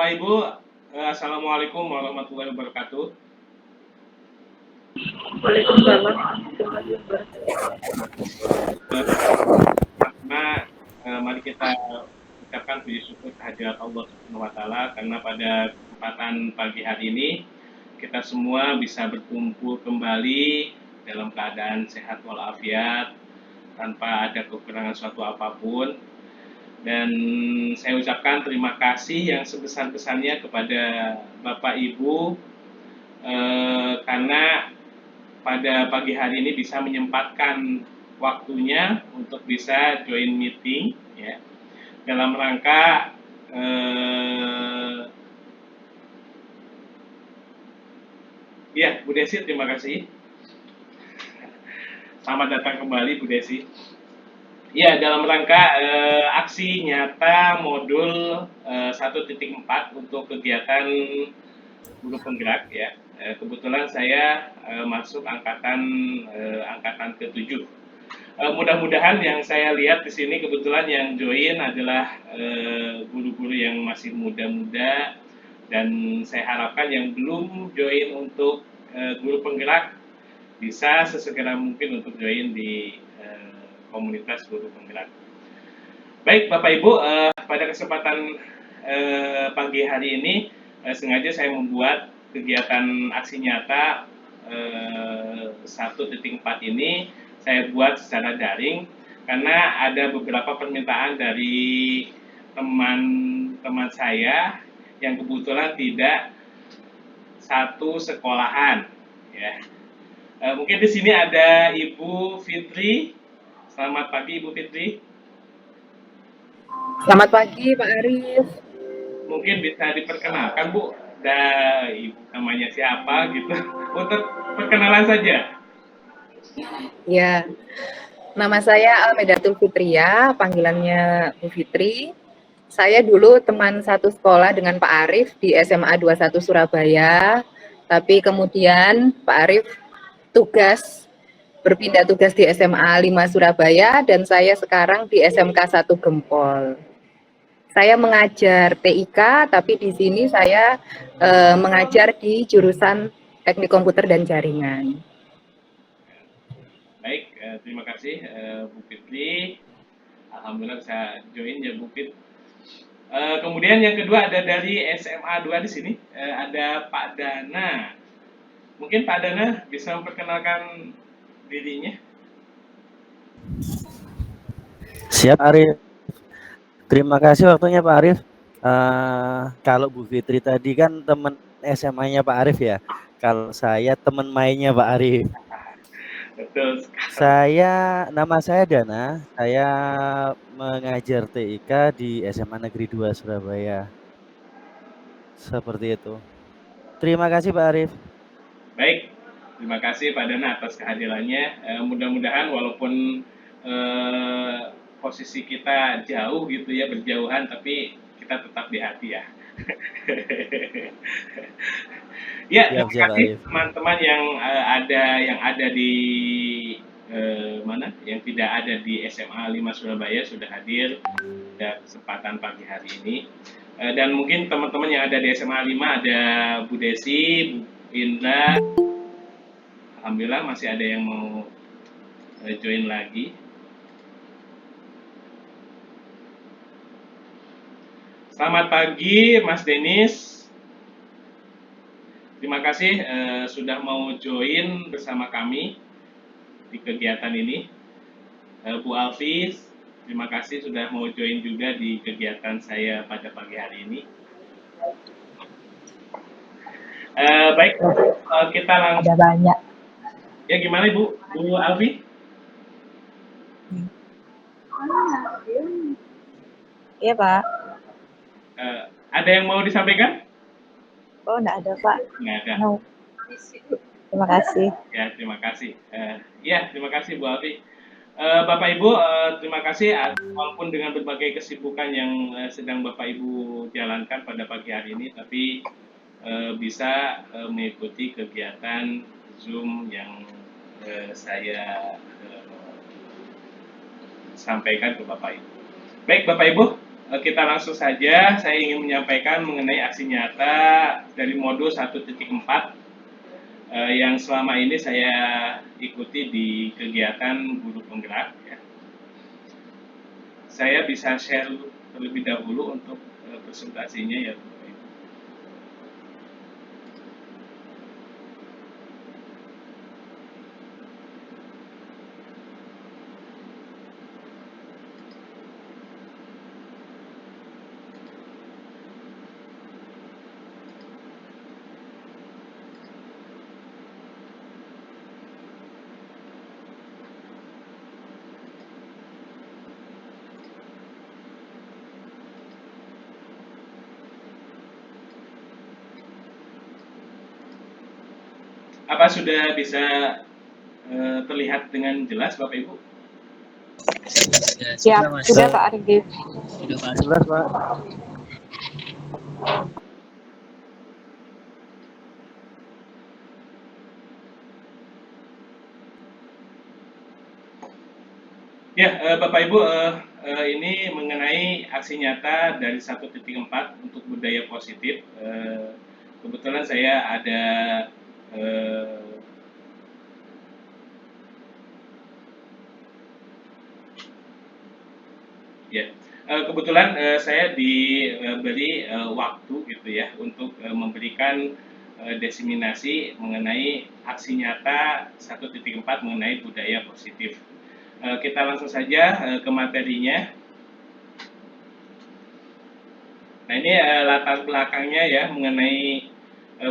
Bapak Ibu, Assalamualaikum warahmatullahi wabarakatuh. Waalaikumsalam warahmatullahi wabarakatuh. Pertama, mari kita ucapkan puji syukur kehadirat Allah Subhanahu wa taala karena pada kesempatan pagi hari ini kita semua bisa berkumpul kembali dalam keadaan sehat walafiat tanpa ada kekurangan suatu apapun. Dan saya ucapkan terima kasih yang sebesar-besarnya kepada Bapak Ibu karena pada pagi hari ini bisa menyempatkan waktunya untuk bisa join meeting ya dalam rangka ya Bu Desi, terima kasih. Selamat datang kembali Bu Desi. Ya, dalam rangka aksi nyata modul 1.4 untuk kegiatan guru penggerak ya. Kebetulan saya masuk angkatan ke-7. Mudah-mudahan yang saya lihat di sini kebetulan yang join adalah guru-guru yang masih muda-muda, dan saya harapkan yang belum join untuk guru penggerak bisa sesegera mungkin untuk join di komunitas guru penggerak. Baik Bapak Ibu, pada kesempatan pagi hari ini sengaja saya membuat kegiatan aksi nyata 1.4 ini saya buat secara daring karena ada beberapa permintaan dari teman-teman saya yang kebetulan tidak satu sekolahan ya. Mungkin di sini ada Ibu Fitri. Selamat pagi Ibu Fitri. Selamat pagi Pak Arif. Mungkin bisa diperkenalkan Bu, Ibu namanya siapa gitu, untuk perkenalan saja. Ya, nama saya Almedatul Fitria, panggilannya Bu Fitri. Saya dulu teman satu sekolah dengan Pak Arif di SMA 21 Surabaya, tapi kemudian Pak Arif berpindah tugas di SMA 5 Surabaya dan saya sekarang di SMK 1 Gempol. Saya mengajar TIK, tapi di sini saya mengajar di jurusan Teknik Komputer dan Jaringan. Baik, terima kasih Bu Fitri. Alhamdulillah bisa join ya Bu Fit. Kemudian yang kedua ada dari SMA 2 di sini, ada Pak Dana. Mungkin Pak Dana bisa memperkenalkan dirinya. Siap Arif. Terima kasih waktunya Pak Arif. Kalau Bu Fitri tadi kan teman SMA-nya Pak Arif ya. Kalau saya teman mainnya Pak Arif. Betul sekali. Nama saya Dana. Saya mengajar TIK di SMA Negeri 2 Surabaya. Seperti itu. Terima kasih Pak Arif. Baik, terima kasih Pak Dana atas kehadirannya. Mudah-mudahan walaupun posisi kita jauh gitu ya, berjauhan, tapi kita tetap di hati ya. Ya, terima Siap kasih Arif. teman-teman yang ada di mana, yang tidak ada di SMA 5 Surabaya sudah hadir pada kesempatan pagi hari ini. Dan mungkin teman-teman yang ada di SMA 5 ada Bu Desi, Bu Indra. Alhamdulillah masih ada yang mau join lagi. Selamat pagi Mas Denis. Terima kasih sudah mau join bersama kami di kegiatan ini. Bu Alfi, terima kasih sudah mau join juga di kegiatan saya pada pagi hari ini. Baik, kita langsung. Ada banyak. Ya gimana Bu Alfi? Iya Pak. Ada yang mau disampaikan? Oh enggak ada Pak. Nggak ada. No. Terima kasih. Ya terima kasih. Terima kasih Bu Alfi. Bapak Ibu, terima kasih walaupun dengan berbagai kesibukan yang sedang Bapak Ibu jalankan pada pagi hari ini, tapi bisa mengikuti kegiatan Zoom yang saya sampaikan ke Bapak Ibu. Baik Bapak Ibu, kita langsung saja. Saya ingin menyampaikan mengenai aksi nyata dari modul 1.4 yang selama ini saya ikuti di kegiatan guru penggerak. Ya. Saya bisa share terlebih dahulu untuk presentasinya ya. Apa sudah bisa terlihat dengan jelas Bapak Ibu? Siap, sudah Pak Arif. Sudah Pak. Jelas Pak. Ya, Bapak Ibu, ini mengenai aksi nyata dari 1.4 untuk budaya positif. Kebetulan saya ada kebetulan saya diberi waktu gitu ya untuk memberikan desiminasi mengenai aksi nyata 1.4 mengenai budaya positif. Kita langsung saja ke materinya. Nah ini latar belakangnya ya mengenai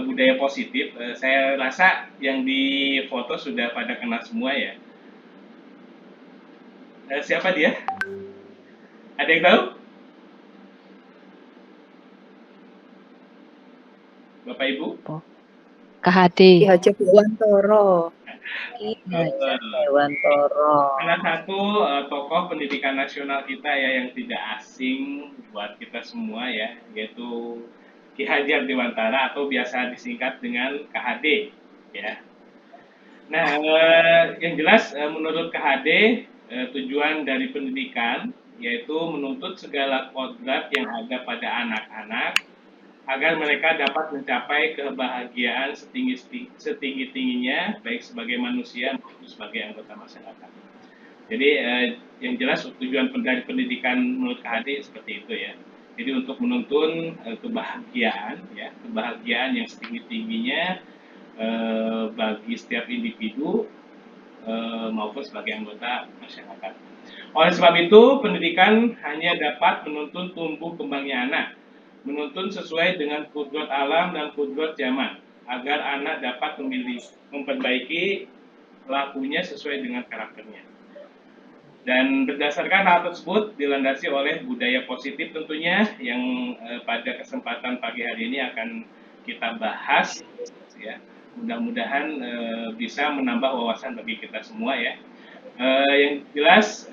budaya positif. Saya rasa yang di foto sudah pada kenal semua ya. Siapa dia? Ada yang tahu? Bapak Ibu? KHD. Ki Hajar Dewantoro. Salah satu tokoh pendidikan nasional kita ya yang tidak asing buat kita semua ya, yaitu Ki Hajar Dewantara atau biasa disingkat dengan KHD ya. Nah, yang jelas menurut KHD tujuan dari pendidikan yaitu menuntut segala kodrat yang ada pada anak-anak agar mereka dapat mencapai kebahagiaan setinggi-tingginya baik sebagai manusia maupun sebagai anggota masyarakat. Jadi yang jelas tujuan dari pendidikan menurut KHD seperti itu ya. Jadi untuk menuntun kebahagiaan ya, kebahagiaan yang setinggi-tingginya bagi setiap individu maupun sebagai anggota masyarakat. Oleh sebab itu, pendidikan hanya dapat menuntun tumbuh kembangnya anak, menuntun sesuai dengan kudrat alam dan kudrat zaman, agar anak dapat memperbaiki lakunya sesuai dengan karakternya. Dan berdasarkan hal tersebut dilandasi oleh budaya positif tentunya yang pada kesempatan pagi hari ini akan kita bahas ya. Mudah-mudahan bisa menambah wawasan bagi kita semua ya. Yang jelas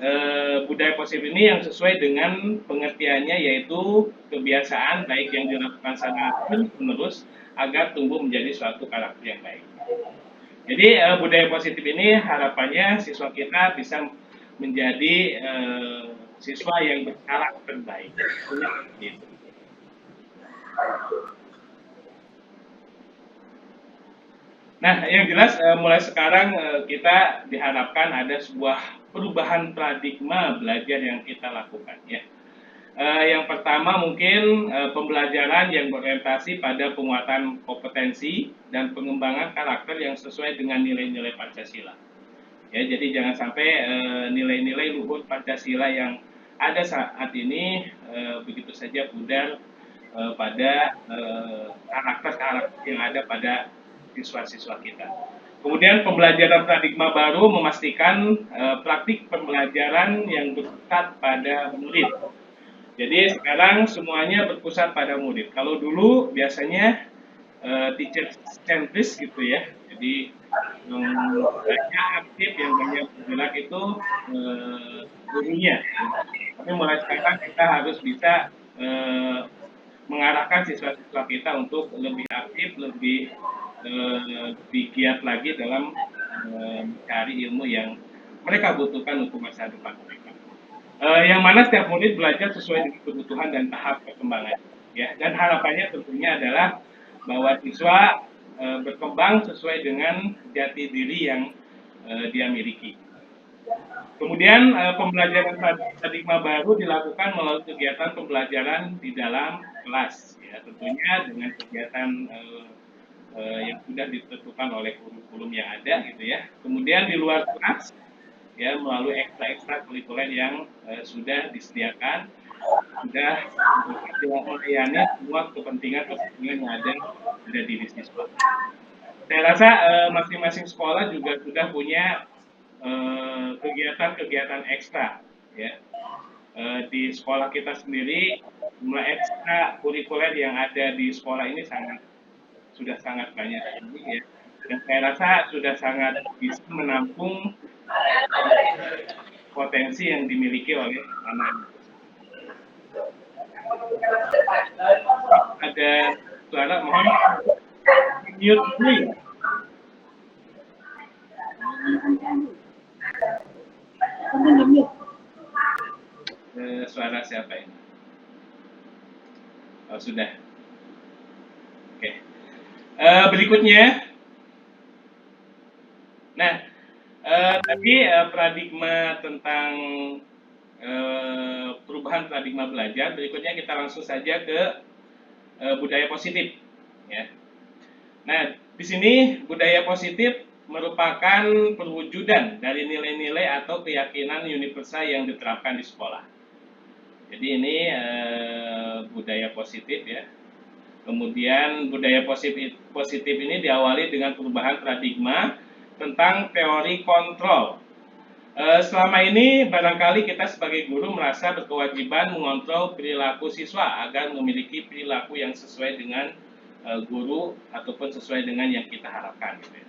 budaya positif ini yang sesuai dengan pengertiannya yaitu kebiasaan baik yang dilakukan secara terus-menerus agar tumbuh menjadi suatu karakter yang baik. Jadi budaya positif ini harapannya siswa kita bisa menjadi siswa yang berkarakter baik. Gitu. Nah, yang jelas mulai sekarang kita diharapkan ada sebuah perubahan paradigma belajar yang kita lakukan ya. Yang pertama mungkin pembelajaran yang berorientasi pada penguatan kompetensi dan pengembangan karakter yang sesuai dengan nilai-nilai Pancasila. Ya, jadi jangan sampai nilai-nilai luhur Pancasila yang ada saat ini begitu saja pudar pada karakter-karakter yang ada pada siswa-siswa kita. Kemudian pembelajaran paradigma baru memastikan praktik pembelajaran yang berpusat pada murid. Jadi sekarang semuanya berpusat pada murid. Kalau dulu biasanya teacher centris gitu ya. Jadi banyak aktif yang banyak bergerak itu gurunya. Tapi mulai sekarang kita harus bisa mengarahkan siswa-siswa kita untuk lebih aktif, lebih giat lagi dalam mencari ilmu yang mereka butuhkan untuk masa depan mereka. Yang mana setiap murid belajar sesuai dengan kebutuhan dan tahap perkembangan. Ya, dan harapannya tentunya adalah bahwa siswa berkembang sesuai dengan jati diri yang dia miliki. Kemudian pembelajaran paradigma baru dilakukan melalui kegiatan pembelajaran di dalam kelas, ya tentunya dengan kegiatan yang sudah ditentukan oleh kurikulum yang ada, gitu ya. Kemudian di luar kelas, ya melalui ekstra kurikuler yang sudah disediakan, sudah melayani semua kepentingan yang ada pada diri siswa. Saya rasa masing-masing sekolah juga sudah punya kegiatan-kegiatan ekstra, ya. Di sekolah kita sendiri jumlah ekstra kurikuler yang ada di sekolah ini sudah sangat banyak, ya. Dan saya rasa sudah sangat bisa menampung potensi yang dimiliki oleh anak. Ada suara, mohon mute dulu ya. Suara siapa ini? Oh, sudah. Oke. Berikutnya. Nah, tadi paradigma tentang perubahan paradigma belajar. Berikutnya kita langsung saja ke budaya positif, ya. Nah, di sini budaya positif merupakan perwujudan dari nilai-nilai atau keyakinan universal yang diterapkan di sekolah. Jadi ini budaya positif, ya. Kemudian budaya positif ini diawali dengan perubahan paradigma tentang teori kontrol. Selama ini barangkali kita sebagai guru merasa berkewajiban mengontrol perilaku siswa agar memiliki perilaku yang sesuai dengan guru ataupun sesuai dengan yang kita harapkan, gitu ya.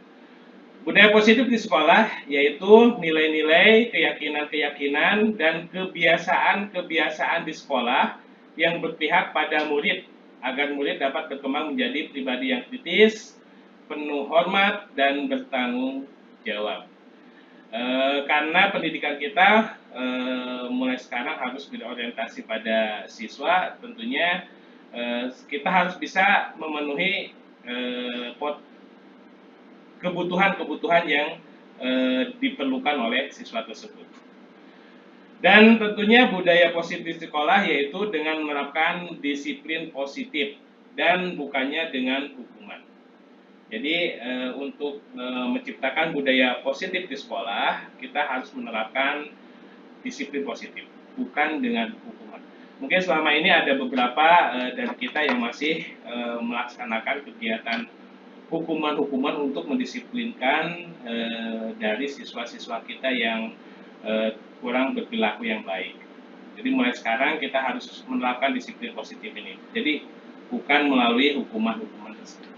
Budaya positif di sekolah yaitu nilai-nilai, keyakinan-keyakinan, dan kebiasaan-kebiasaan di sekolah yang berpihak pada murid agar murid dapat berkembang menjadi pribadi yang kritis, penuh hormat, dan bertanggung jawab. Karena pendidikan kita mulai sekarang harus berorientasi pada siswa, tentunya kita harus bisa memenuhi kebutuhan-kebutuhan yang diperlukan oleh siswa tersebut. Dan tentunya budaya positif di sekolah yaitu dengan menerapkan disiplin positif dan bukannya dengan hukuman. Jadi untuk menciptakan budaya positif di sekolah, kita harus menerapkan disiplin positif, bukan dengan hukuman. Mungkin selama ini ada beberapa dari kita yang masih melaksanakan kegiatan hukuman-hukuman untuk mendisiplinkan dari siswa-siswa kita yang kurang berperilaku yang baik. Jadi mulai sekarang kita harus menerapkan disiplin positif ini. Jadi bukan melalui hukuman-hukuman tersebut.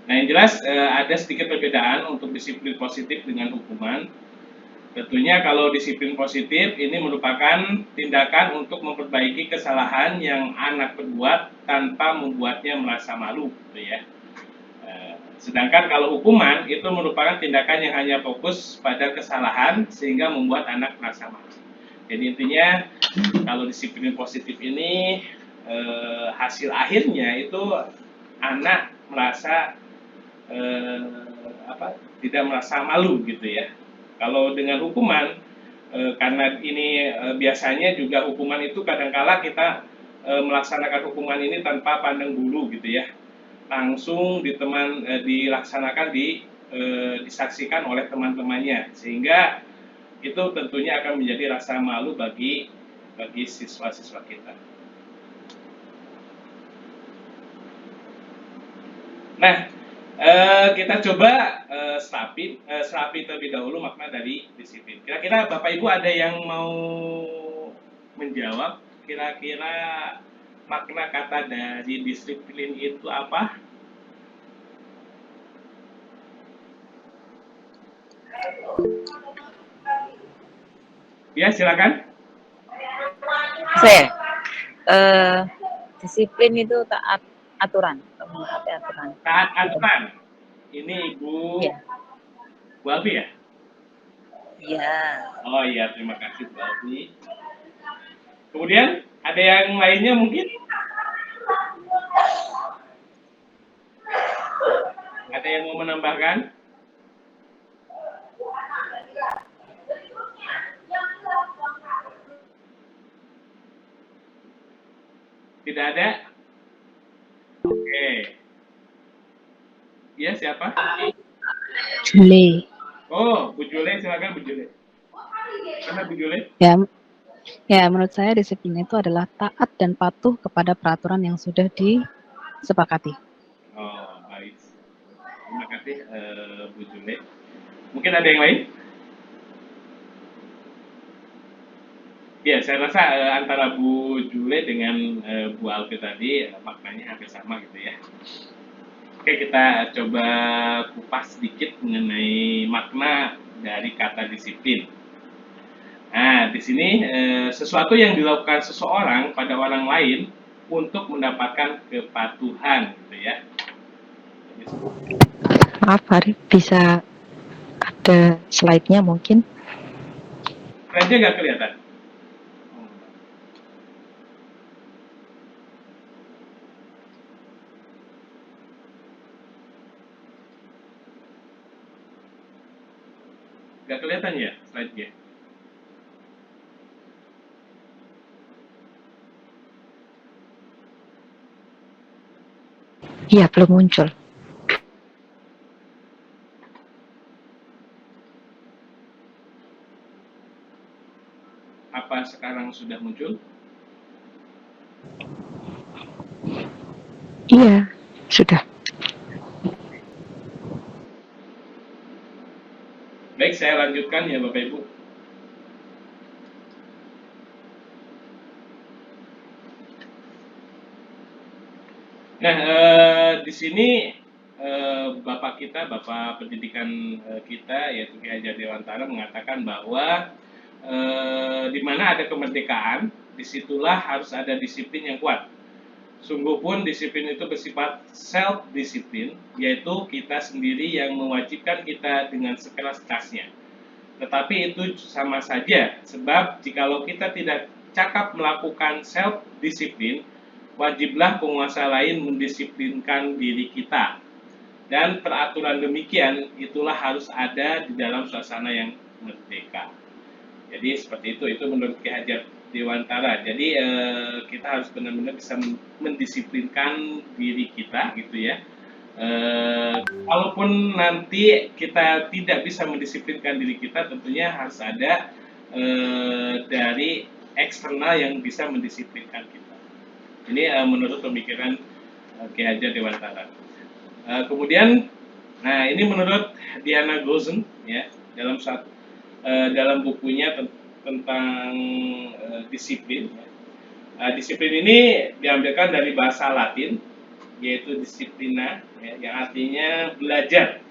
Nah, yang jelas ada sedikit perbedaan untuk disiplin positif dengan hukuman. Tentunya kalau disiplin positif ini merupakan tindakan untuk memperbaiki kesalahan yang anak berbuat tanpa membuatnya merasa malu, gitu ya. Sedangkan kalau hukuman itu merupakan tindakan yang hanya fokus pada kesalahan sehingga membuat anak merasa malu. Jadi intinya kalau disiplin positif ini hasil akhirnya itu anak merasa tidak merasa malu, gitu ya. Kalau dengan hukuman karena ini biasanya juga hukuman itu kadangkala kita melaksanakan hukuman ini tanpa pandang bulu, gitu ya, langsung dilaksanakan disaksikan oleh teman-temannya, sehingga itu tentunya akan menjadi rasa malu bagi siswa-siswa kita. Nah, kita coba serapi terlebih dahulu makna dari disiplin. Kira-kira Bapak Ibu ada yang mau menjawab? Kira-kira makna kata dari disiplin itu apa? Ya, silakan. Saya, disiplin itu taat aturan, mengikuti aturan. Taat aturan. Ini Ibu Ya. Bu Alfi ya? Iya. Oh iya, terima kasih Bu Alfi. Kemudian ada yang lainnya mungkin? Ada yang mau menambahkan? Tidak ada? Oke. Iya, siapa? Jule. Oh, Bu Jule, silakan Bu Jule. Mana Bu Jule? Ya, menurut saya disiplin itu adalah taat dan patuh kepada peraturan yang sudah disepakati. Oh, baik. Terima kasih Bu Jule. Mungkin ada yang lain? Ya, saya rasa antara Bu Jule dengan Bu Alfi tadi maknanya hampir sama gitu ya. Oke, kita coba kupas sedikit mengenai makna dari kata disiplin. Nah, di sini sesuatu yang dilakukan seseorang pada orang lain untuk mendapatkan kepatuhan, gitu ya. Maaf, Arif, bisa ada slide-nya mungkin? Slide-nya nggak kelihatan. Nggak kelihatan ya slide-nya? Iya, belum muncul. Apa sekarang sudah muncul? Iya, sudah. Baik, saya lanjutkan ya Bapak Ibu. Nah, di sini Bapak kita, Bapak pendidikan kita, yaitu Ki Hajar Dewantara mengatakan bahwa di mana ada kemerdekaan, disitulah harus ada disiplin yang kuat. Sungguh pun disiplin itu bersifat self-disiplin, yaitu kita sendiri yang mewajibkan kita dengan sekeras-kerasnya. Tetapi itu sama saja, sebab jikalau kita tidak cakap melakukan self-disiplin, wajiblah penguasa lain mendisiplinkan diri kita. Dan peraturan demikian itulah harus ada di dalam suasana yang merdeka. Jadi seperti itu menurut Ki Hajar Dewantara. Jadi kita harus benar-benar bisa mendisiplinkan diri kita gitu ya. Walaupun nanti kita tidak bisa mendisiplinkan diri kita, tentunya harus ada dari eksternal yang bisa mendisiplinkan kita. Ini menurut pemikiran Ki Hajar Dewantara. Kemudian, nah ini menurut Diana Gozen ya dalam dalam bukunya tentang disiplin. Disiplin ini diambilkan dari bahasa Latin yaitu disiplina ya, yang artinya belajar.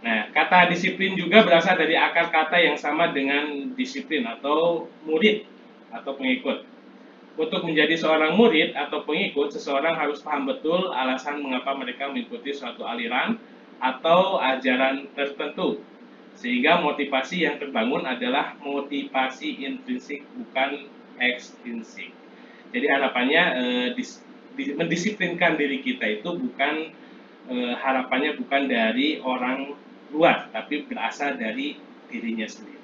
Nah, kata disiplin juga berasal dari akar kata yang sama dengan disiplin atau murid atau pengikut. Untuk menjadi seorang murid atau pengikut, seseorang harus paham betul alasan mengapa mereka mengikuti suatu aliran atau ajaran tertentu. Sehingga motivasi yang terbangun adalah motivasi intrinsik bukan ekstrinsik. Jadi harapannya mendisiplinkan diri kita itu bukan harapannya bukan dari orang luar, tapi berasal dari dirinya sendiri.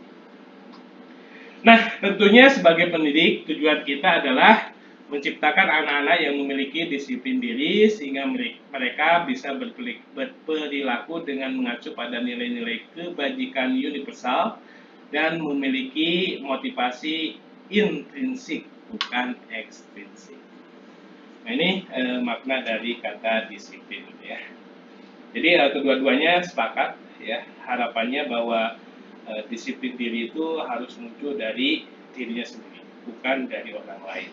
Nah, tentunya sebagai pendidik, tujuan kita adalah menciptakan anak-anak yang memiliki disiplin diri sehingga mereka bisa berperilaku dengan mengacu pada nilai-nilai kebajikan universal dan memiliki motivasi intrinsik bukan ekstrinsik. Nah, ini makna dari kata disiplin ya. Jadi kedua-duanya sepakat ya, harapannya bahwa disiplin diri itu harus muncul dari dirinya sendiri, bukan dari orang lain.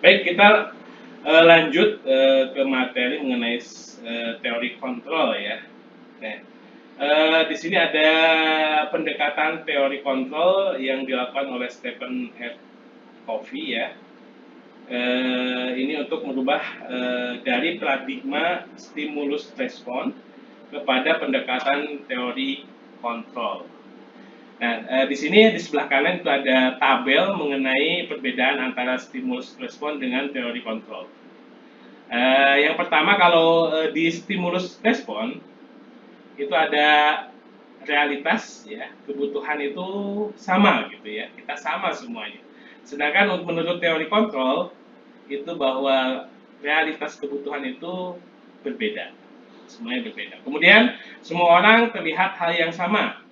Baik, kita lanjut ke materi mengenai teori kontrol ya. Nah, di sini ada pendekatan teori kontrol yang dilakukan oleh Stephen F. Covey ya. Ini untuk merubah dari paradigma stimulus respon kepada pendekatan teori kontrol. Nah, di sini di sebelah kanan itu ada tabel mengenai perbedaan antara stimulus respon dengan teori kontrol. Yang pertama, kalau di stimulus respon itu ada realitas, ya, kebutuhan itu sama gitu ya, kita sama semuanya. Sedangkan menurut teori kontrol itu bahwa realitas kebutuhan itu berbeda, semuanya berbeda. Kemudian semua orang terlihat hal yang sama.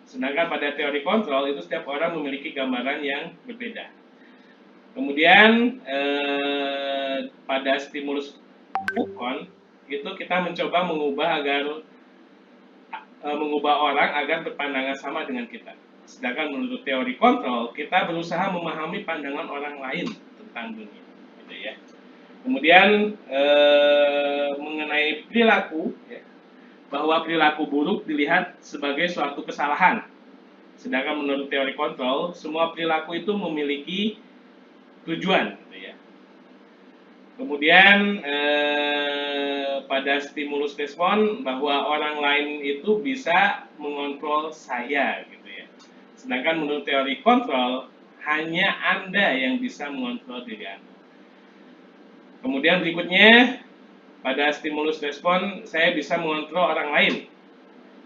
Sedangkan pada teori kontrol itu setiap orang memiliki gambaran yang berbeda. Kemudian pada stimulus Foucault itu kita mencoba mengubah orang agar berpandangan sama dengan kita. Sedangkan menurut teori kontrol kita berusaha memahami pandangan orang lain tentang dunia, gitu ya. Kemudian mengenai perilaku, ya, bahwa perilaku buruk dilihat sebagai suatu kesalahan. Sedangkan menurut teori kontrol, semua perilaku itu memiliki tujuan, gitu ya. Kemudian pada stimulus respon bahwa orang lain itu bisa mengontrol saya, gitu ya. Sedangkan menurut teori kontrol hanya Anda yang bisa mengontrol diri Anda. Kemudian berikutnya, pada stimulus respon saya bisa mengontrol orang lain.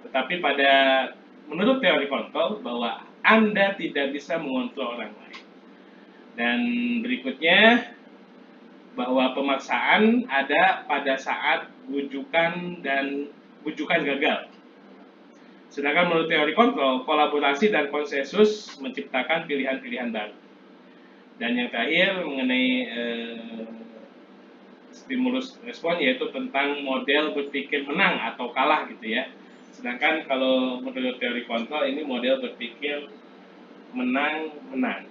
Tetapi menurut teori kontrol bahwa Anda tidak bisa mengontrol orang lain. Dan berikutnya, bahwa pemaksaan ada pada saat bujukan gagal. Sedangkan menurut teori kontrol, kolaborasi dan konsensus menciptakan pilihan-pilihan baru. Dan yang terakhir mengenai stimulus respon, yaitu tentang model berpikir menang atau kalah, gitu ya. Sedangkan kalau menurut teori kontrol ini model berpikir menang.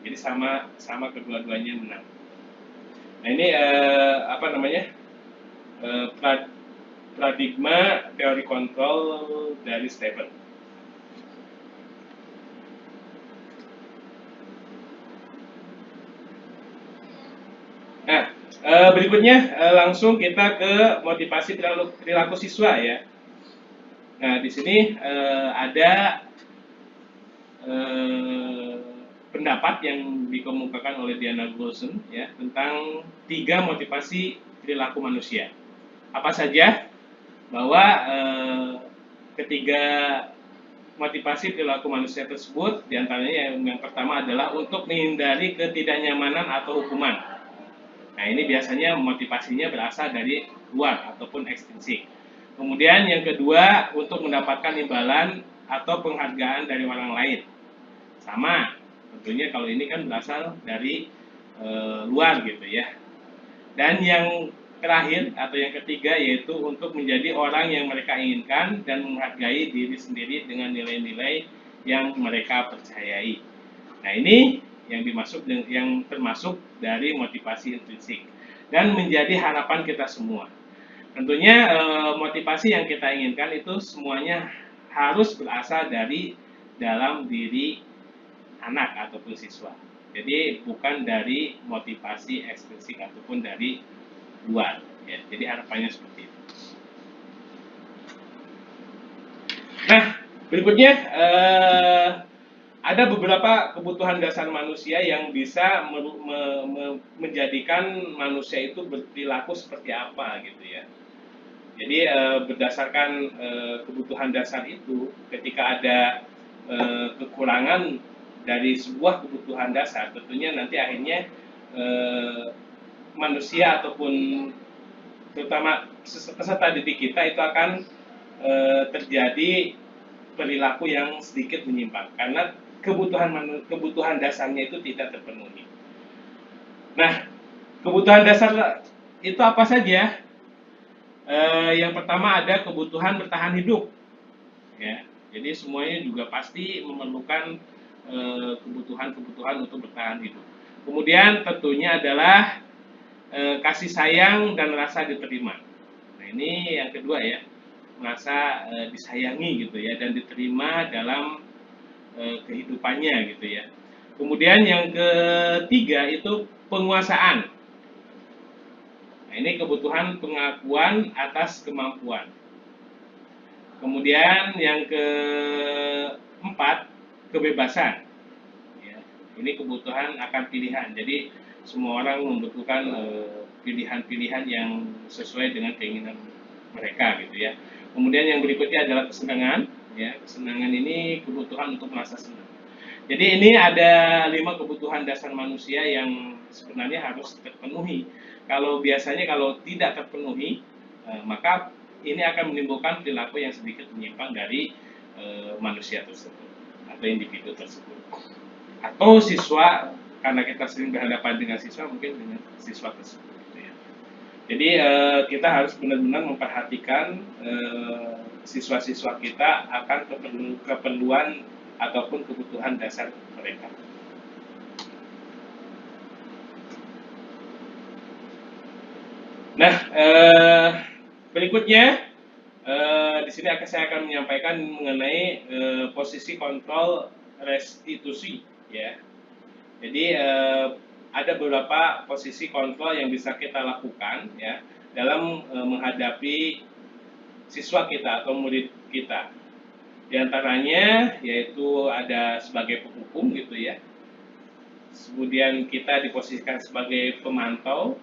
Jadi sama kedua-duanya menang. Nah, ini paradigma teori kontrol dari Stephen. Nah, berikutnya langsung kita ke motivasi perilaku siswa, ya. Nah, di sini ada pendapat yang dikemukakan oleh Diana Golson, ya, tentang 3 motivasi perilaku manusia. Apa saja? Bahwa ketiga motivasi perilaku manusia tersebut, diantaranya yang pertama adalah untuk menghindari ketidaknyamanan atau hukuman. Nah, ini biasanya motivasinya berasal dari luar ataupun ekstrinsik. Kemudian yang kedua, untuk mendapatkan imbalan atau penghargaan dari orang lain. Sama, tentunya kalau ini kan berasal dari luar, gitu ya. Dan yang terakhir atau yang ketiga, yaitu untuk menjadi orang yang mereka inginkan dan menghargai diri sendiri dengan nilai-nilai yang mereka percayai. Nah, ini yang termasuk dari motivasi intrinsik dan menjadi harapan kita semua. Tentunya motivasi yang kita inginkan itu semuanya harus berasal dari dalam diri anak ataupun siswa. Jadi bukan dari motivasi ekstrinsik ataupun dari luar, ya. Jadi harapannya seperti itu. Nah, berikutnya ada beberapa kebutuhan dasar manusia yang bisa menjadikan manusia itu berperilaku seperti apa, gitu ya. Jadi berdasarkan kebutuhan dasar itu, ketika ada kekurangan dari sebuah kebutuhan dasar, tentunya nanti akhirnya manusia ataupun terutama peserta didik kita itu akan terjadi perilaku yang sedikit menyimpang karena kebutuhan dasarnya itu tidak terpenuhi. Nah, kebutuhan dasar itu apa saja? Yang pertama ada kebutuhan bertahan hidup, ya. Jadi semuanya juga pasti memerlukan kebutuhan untuk bertahan hidup. Kemudian tentunya adalah kasih sayang dan rasa diterima. Nah, ini yang kedua, ya, merasa disayangi, gitu ya, dan diterima dalam kehidupannya, gitu ya. Kemudian yang ketiga itu penguasaan. Nah, ini kebutuhan pengakuan atas kemampuan. Kemudian yang keempat, kebebasan. Ya, ini kebutuhan akan pilihan. Jadi semua orang membutuhkan pilihan-pilihan yang sesuai dengan keinginan mereka gitu ya. Kemudian yang berikutnya adalah kesenangan. Ya, kesenangan ini kebutuhan untuk merasa senang. Jadi ini ada 5 kebutuhan dasar manusia yang sebenarnya harus terpenuhi. Biasanya kalau tidak terpenuhi, maka ini akan menimbulkan perilaku yang sedikit menyimpang dari manusia tersebut atau individu tersebut. Atau siswa, karena kita sering berhadapan dengan siswa, mungkin dengan siswa tersebut. Gitu ya. Jadi kita harus benar-benar memperhatikan siswa-siswa kita akan keperluan ataupun kebutuhan dasar mereka. Nah, berikutnya di sini saya akan menyampaikan mengenai posisi kontrol restitusi, ya. Jadi ada beberapa posisi kontrol yang bisa kita lakukan, ya, dalam menghadapi siswa kita atau murid kita. Di antaranya yaitu ada sebagai penghukum gitu ya. Kemudian kita diposisikan sebagai pemantau.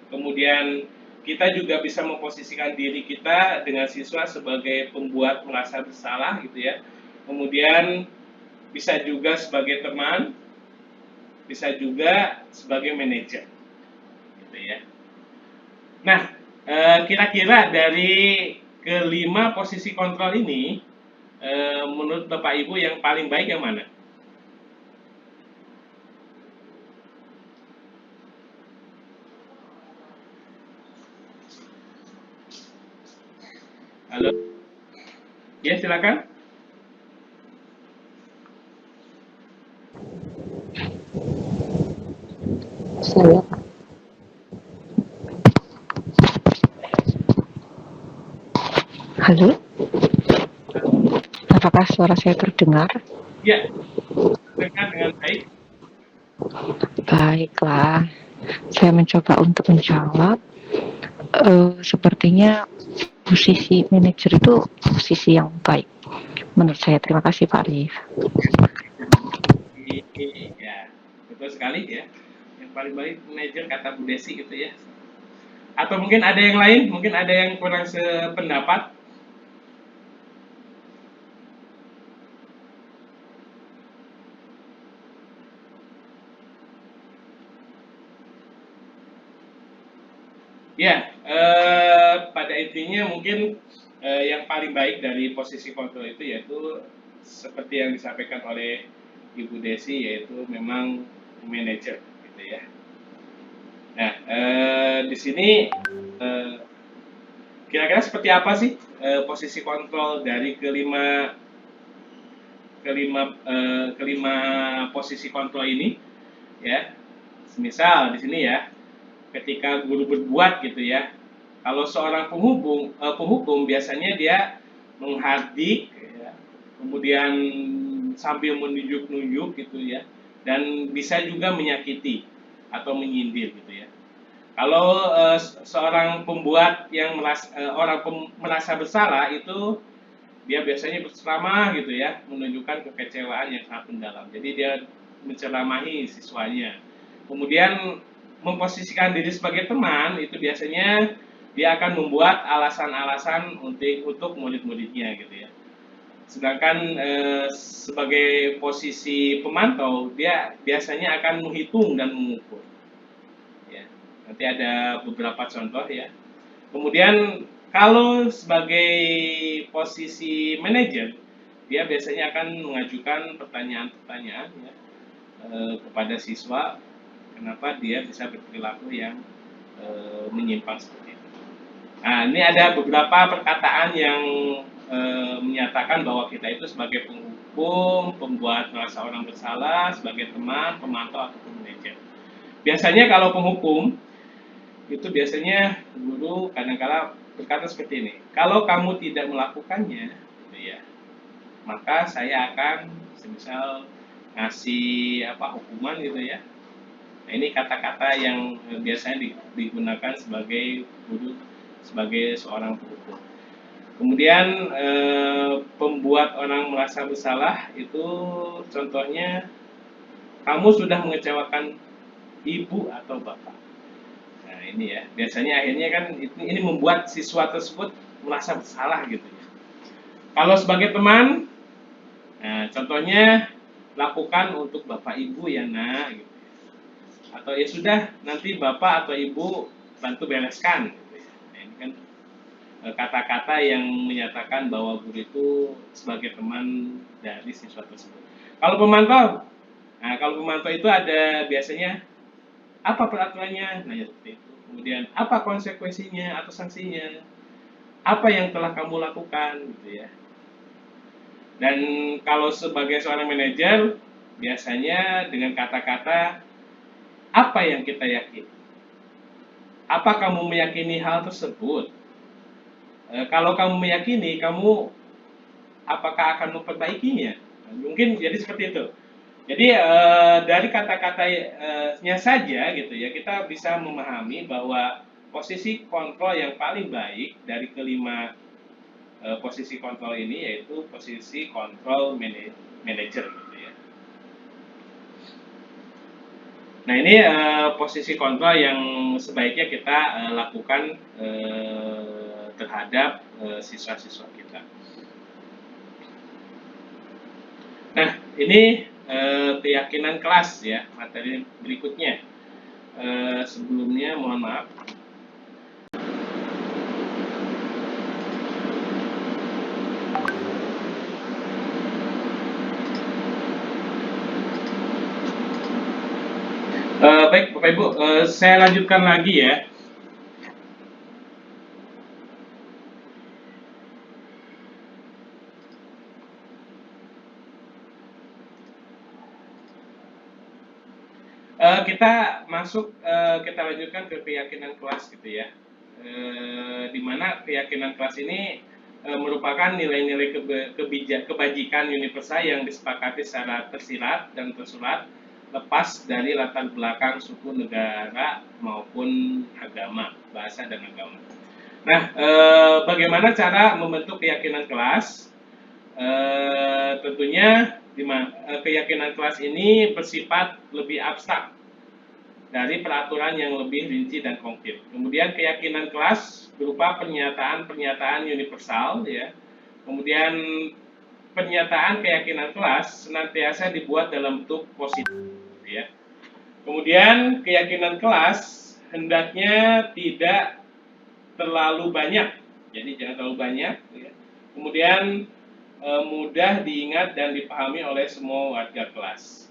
Kemudian kita juga bisa memposisikan diri kita dengan siswa sebagai pembuat merasa bersalah gitu ya. Kemudian bisa juga sebagai teman, bisa juga sebagai manajer gitu ya. Nah, kira-kira dari kelima posisi kontrol ini, menurut Bapak Ibu yang paling baik yang mana? Halo? Ya, silakan. Saya. Halo? Apakah suara saya terdengar? Ya, dengar dengan baik. Baiklah, saya mencoba untuk menjawab. Sepertinya posisi manajer itu posisi yang baik menurut saya. Terima kasih Pak Arif. Ya, betul sekali ya. Yang paling baik manajer kata Bu Desi gitu ya. Atau mungkin ada yang lain, mungkin ada yang kurang sependapat. Ya, pada intinya mungkin yang paling baik dari posisi kontrol itu yaitu seperti yang disampaikan oleh Ibu Desi, yaitu memang manajer gitu ya. Nah, di sini kira-kira seperti apa sih posisi kontrol dari kelima posisi kontrol ini ya. Misal di sini ya, ketika guru berbuat gitu ya, kalau seorang penghukum biasanya dia menghardik ya, kemudian sambil menunjuk-nunjuk gitu ya, dan bisa juga menyakiti atau menyindir gitu ya. Kalau seorang pembuat yang merasa bersalah itu dia biasanya berceramah gitu ya, menunjukkan kekecewaan yang sangat mendalam. Jadi dia menceramahi siswanya. Kemudian memposisikan diri sebagai teman itu biasanya dia akan membuat alasan-alasan untuk murid-muridnya gitu ya. Sedangkan sebagai posisi pemantau dia biasanya akan menghitung dan mengukur. Ya, nanti ada beberapa contoh ya. Kemudian kalau sebagai posisi manajer, dia biasanya akan mengajukan pertanyaan-pertanyaan ya, kepada siswa, kenapa dia bisa berperilaku yang menyimpang seperti itu. Nah, ini ada beberapa perkataan yang menyatakan bahwa kita itu sebagai penghukum, pembuat merasa orang bersalah, sebagai teman, pemantau ataupun manajer. Biasanya kalau penghukum itu biasanya guru kadang-kala berkata seperti ini, kalau kamu tidak melakukannya gitu ya, maka saya akan semisal ngasih hukuman gitu ya. Nah, ini kata-kata yang biasanya digunakan sebagai guru, sebagai seorang penghukum. Kemudian pembuat orang merasa bersalah itu contohnya kamu sudah mengecewakan ibu atau bapak. Nah ini ya, biasanya akhirnya kan ini membuat siswa tersebut merasa bersalah gitu ya. Kalau sebagai teman, nah contohnya lakukan untuk bapak ibu ya nak, gitu. Atau ya sudah nanti bapak atau ibu bantu bereskan. Gitu ya. Nah, ini kan kata-kata yang menyatakan bahwa guru itu sebagai teman dari siswa tersebut. Kalau pemantau, nah kalau pemantau itu ada biasanya apa peraturannya, nah ya seperti itu. Kemudian apa konsekuensinya atau sanksinya, apa yang telah kamu lakukan, gitu ya. Dan kalau sebagai seorang manajer, biasanya dengan kata-kata apa yang kita yakini. Apa kamu meyakini hal tersebut? Kalau kamu meyakini, kamu apakah akan memperbaikinya? Mungkin jadi seperti itu. Jadi dari kata-katanya saja gitu ya, kita bisa memahami bahwa posisi kontrol yang paling baik dari kelima posisi kontrol ini yaitu posisi kontrol manager gitu ya. Nah ini posisi kontrol yang sebaiknya kita lakukan terhadap siswa-siswa kita. Nah ini keyakinan kelas ya, materi berikutnya. Sebelumnya mohon maaf. Baik Bapak Ibu, saya lanjutkan lagi ya. Kita masuk, kita lanjutkan ke keyakinan kelas gitu ya. Di mana keyakinan kelas ini merupakan nilai-nilai kebajikan universal yang disepakati secara tersirat dan tersurat lepas dari latar belakang suku, negara maupun agama, bahasa dan agama. Nah, bagaimana cara membentuk keyakinan kelas? Tentunya keyakinan kelas ini bersifat lebih abstrak dari peraturan yang lebih rinci dan konkret. Kemudian keyakinan kelas berupa pernyataan-pernyataan universal ya. Kemudian pernyataan keyakinan kelas senantiasa dibuat dalam bentuk positif ya. Kemudian keyakinan kelas hendaknya tidak terlalu banyak. Jadi jangan terlalu banyak ya. Kemudian mudah diingat dan dipahami oleh semua warga kelas.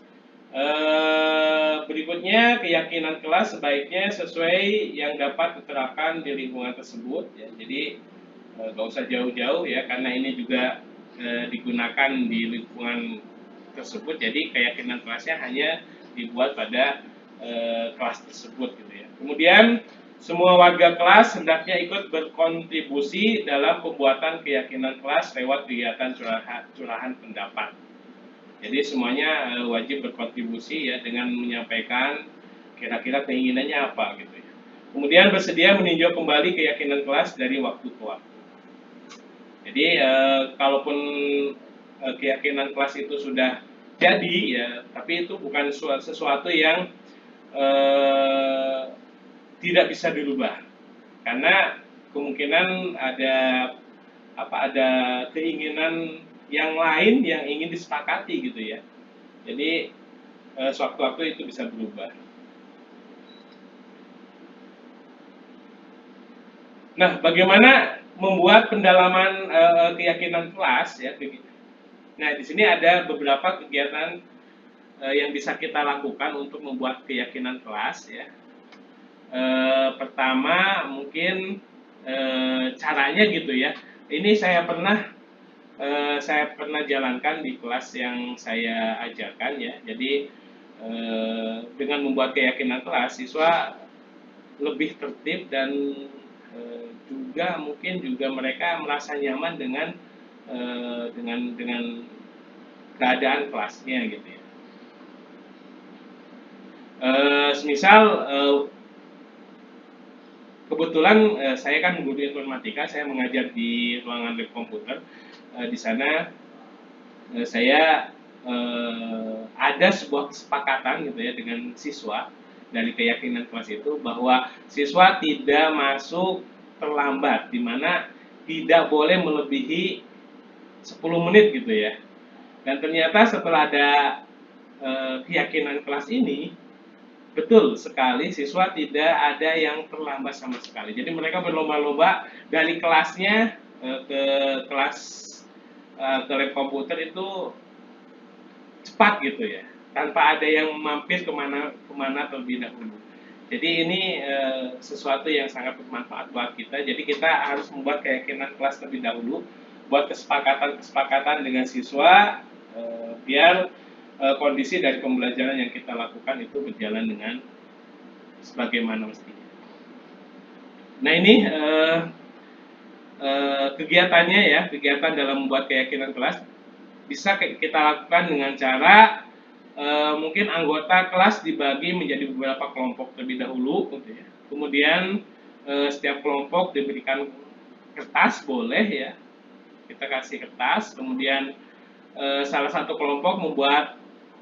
Berikutnya keyakinan kelas sebaiknya sesuai yang dapat diterapkan di lingkungan tersebut ya. Jadi nggak usah jauh-jauh ya, karena ini juga digunakan di lingkungan tersebut. Jadi keyakinan kelasnya hanya dibuat pada kelas tersebut gitu ya. Kemudian semua warga kelas hendaknya ikut berkontribusi dalam pembuatan keyakinan kelas lewat kegiatan curahan pendapat. Jadi semuanya wajib berkontribusi ya dengan menyampaikan kira-kira keinginannya apa gitu ya. Kemudian bersedia meninjau kembali keyakinan kelas dari waktu ke waktu. Jadi kalaupun keyakinan kelas itu sudah jadi ya, tapi itu bukan sesuatu yang tidak bisa dirubah, karena kemungkinan ada keinginan yang lain yang ingin disepakati gitu ya. Jadi sewaktu-waktu itu bisa berubah. Nah, bagaimana membuat pendalaman keyakinan kelas ya? Nah, di sini ada beberapa kegiatan yang bisa kita lakukan untuk membuat keyakinan kelas ya. Pertama mungkin caranya gitu ya. Ini saya pernah jalankan di kelas yang saya ajarkan ya. Jadi dengan membuat keyakinan kelas, siswa lebih tertib dan juga mungkin juga mereka merasa nyaman dengan keadaan kelasnya gitu ya. Semisal kebetulan saya kan guru informatika, saya mengajar di ruangan lab komputer. Di sana saya ada sebuah kesepakatan gitu ya dengan siswa dari keyakinan kelas itu bahwa siswa tidak masuk terlambat, di mana tidak boleh melebihi 10 menit gitu ya. Dan ternyata setelah ada keyakinan kelas ini, betul sekali siswa tidak ada yang terlambat sama sekali. Jadi mereka berlomba-lomba dari kelasnya ke kelas ke lab komputer itu cepat gitu ya, tanpa ada yang mampir kemana terlebih dahulu. Jadi ini sesuatu yang sangat bermanfaat buat kita. Jadi kita harus membuat keyakinan kelas terlebih dahulu, buat kesepakatan dengan siswa biar kondisi dari pembelajaran yang kita lakukan itu berjalan dengan sebagaimana mestinya. Nah ini kegiatannya ya, kegiatan dalam membuat keyakinan kelas bisa kita lakukan dengan cara mungkin anggota kelas dibagi menjadi beberapa kelompok terlebih dahulu, gitu ya. Kemudian setiap kelompok diberikan kertas, boleh ya, kita kasih kertas. Kemudian salah satu kelompok membuat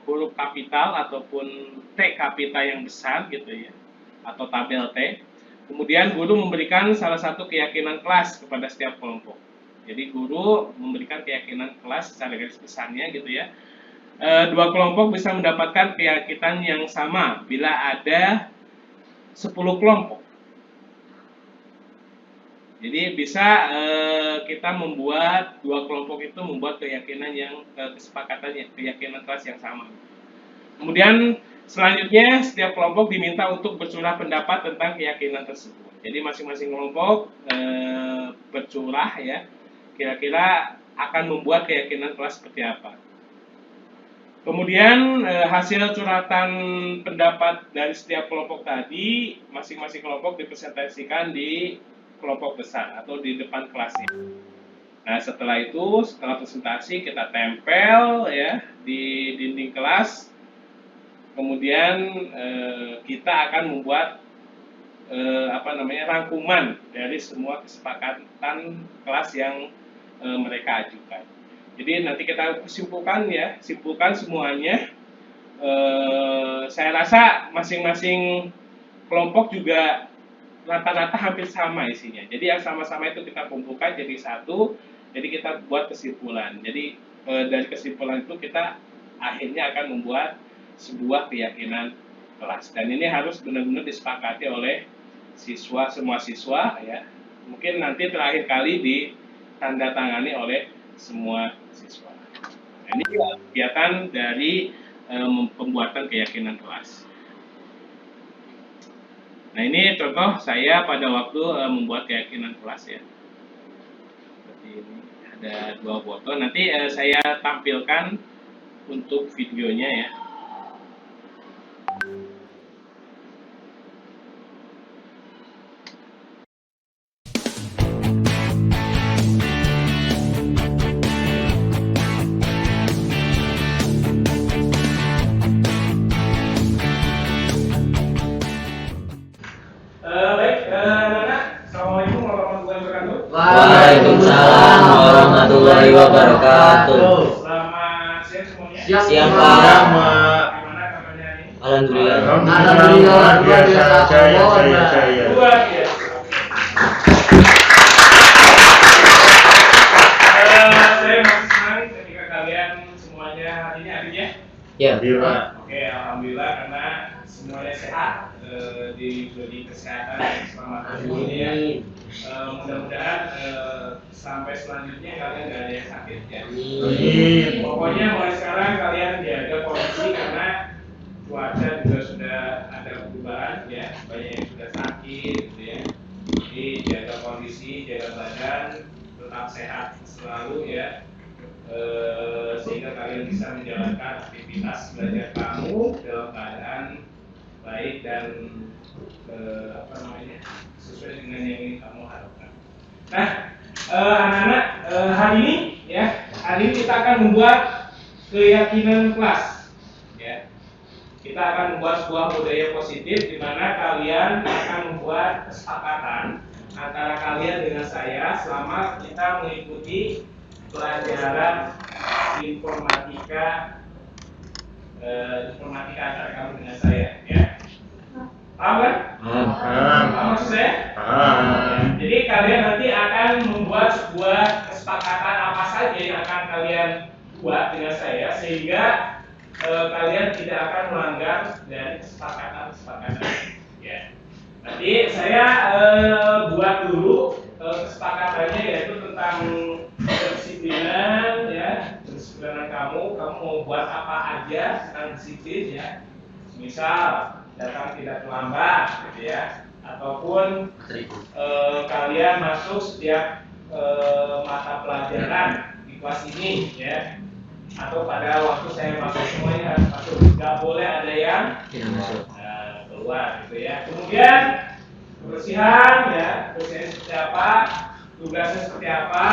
huruf kapital ataupun T kapital yang besar gitu ya, atau tabel T. Kemudian guru memberikan salah satu keyakinan kelas kepada setiap kelompok. Jadi guru memberikan keyakinan kelas secara garis besarnya gitu ya. Dua kelompok bisa mendapatkan keyakinan yang sama bila ada 10 kelompok. Jadi bisa kita membuat dua kelompok itu membuat keyakinan yang kesepakatan keyakinan kelas yang sama. Kemudian selanjutnya setiap kelompok diminta untuk bercurah pendapat tentang keyakinan tersebut. Jadi masing-masing kelompok bercurah ya, kira-kira akan membuat keyakinan kelas seperti apa. Kemudian hasil curhatan pendapat dari setiap kelompok tadi, masing-masing kelompok dipresentasikan di kelompok besar atau di depan kelasnya. Nah setelah itu, setelah presentasi kita tempel ya di dinding kelas. Kemudian kita akan membuat rangkuman dari semua kesepakatan kelas yang mereka ajukan. Jadi nanti kita simpulkan semuanya. Saya rasa masing-masing kelompok juga rata-rata hampir sama isinya. Jadi yang sama-sama itu kita kumpulkan jadi satu. Jadi kita buat kesimpulan. Jadi dari kesimpulan itu kita akhirnya akan membuat sebuah keyakinan kelas. Dan ini harus benar-benar disepakati oleh semua siswa ya. Mungkin nanti terakhir kali ditandatangani oleh semua siswa. Nah, ini kegiatan dari pembuatan keyakinan kelas. Nah ini contoh saya pada waktu membuat keyakinan kelas ya. Seperti ini ada dua foto. Nanti saya tampilkan untuk videonya ya. Waalaikumsalam warahmatullahi wabarakatuh. Selamat siang semuanya. Siang Pak. Gimana kabarnya ini? Alhamdulillah. Alhamdulillah luar biasa. Saya. Luar biasa. Saya masih senang ketika kalian semuanya hari ini hadirnya. Ya. Oke, alhamdulillah karena semuanya sehat, diberi kesehatan yang selamat ini ya. Mudah-mudahan sampai selanjutnya kalian gak ada yang sakit ya. Pokoknya mulai sekarang kalian jaga kondisi karena cuaca juga sudah ada perubahan ya, banyak yang sudah sakit gitu ya. Jadi jaga kondisi, jaga badan, tetap sehat selalu ya. Sehingga kalian bisa menjalankan aktivitas belajar kamu dalam keadaan baik dan sesuai dengan yang ingin kamu harapkan. Nah, anak-anak, hari ini kita akan membuat keyakinan kelas. Ya, kita akan membuat sebuah budaya positif di mana kalian akan membuat kesepakatan antara kalian dengan saya selama kita mengikuti pelajaran informatika antara kamu dengan saya, ya. Paham kan? Paham maksud saya? Jadi kalian nanti akan membuat sebuah kesepakatan apa saja yang akan kalian buat dengan saya sehingga kalian tidak akan melanggar dari kesepakatan. Ya. Nanti saya buat dulu kesepakatannya yaitu tentang kedisiplinan, ya, kedisiplinan kamu mau buat apa aja tentang disiplin, ya. Misal datang tidak terlambat, gitu ya, ataupun kalian masuk setiap mata pelajaran di kelas ini, ya, atau pada waktu saya masuk semuanya harus masuk, nggak boleh ada yang keluar, gitu ya. Kemudian kebersihan, ya, kebersihan seperti apa, tugasnya seperti apa,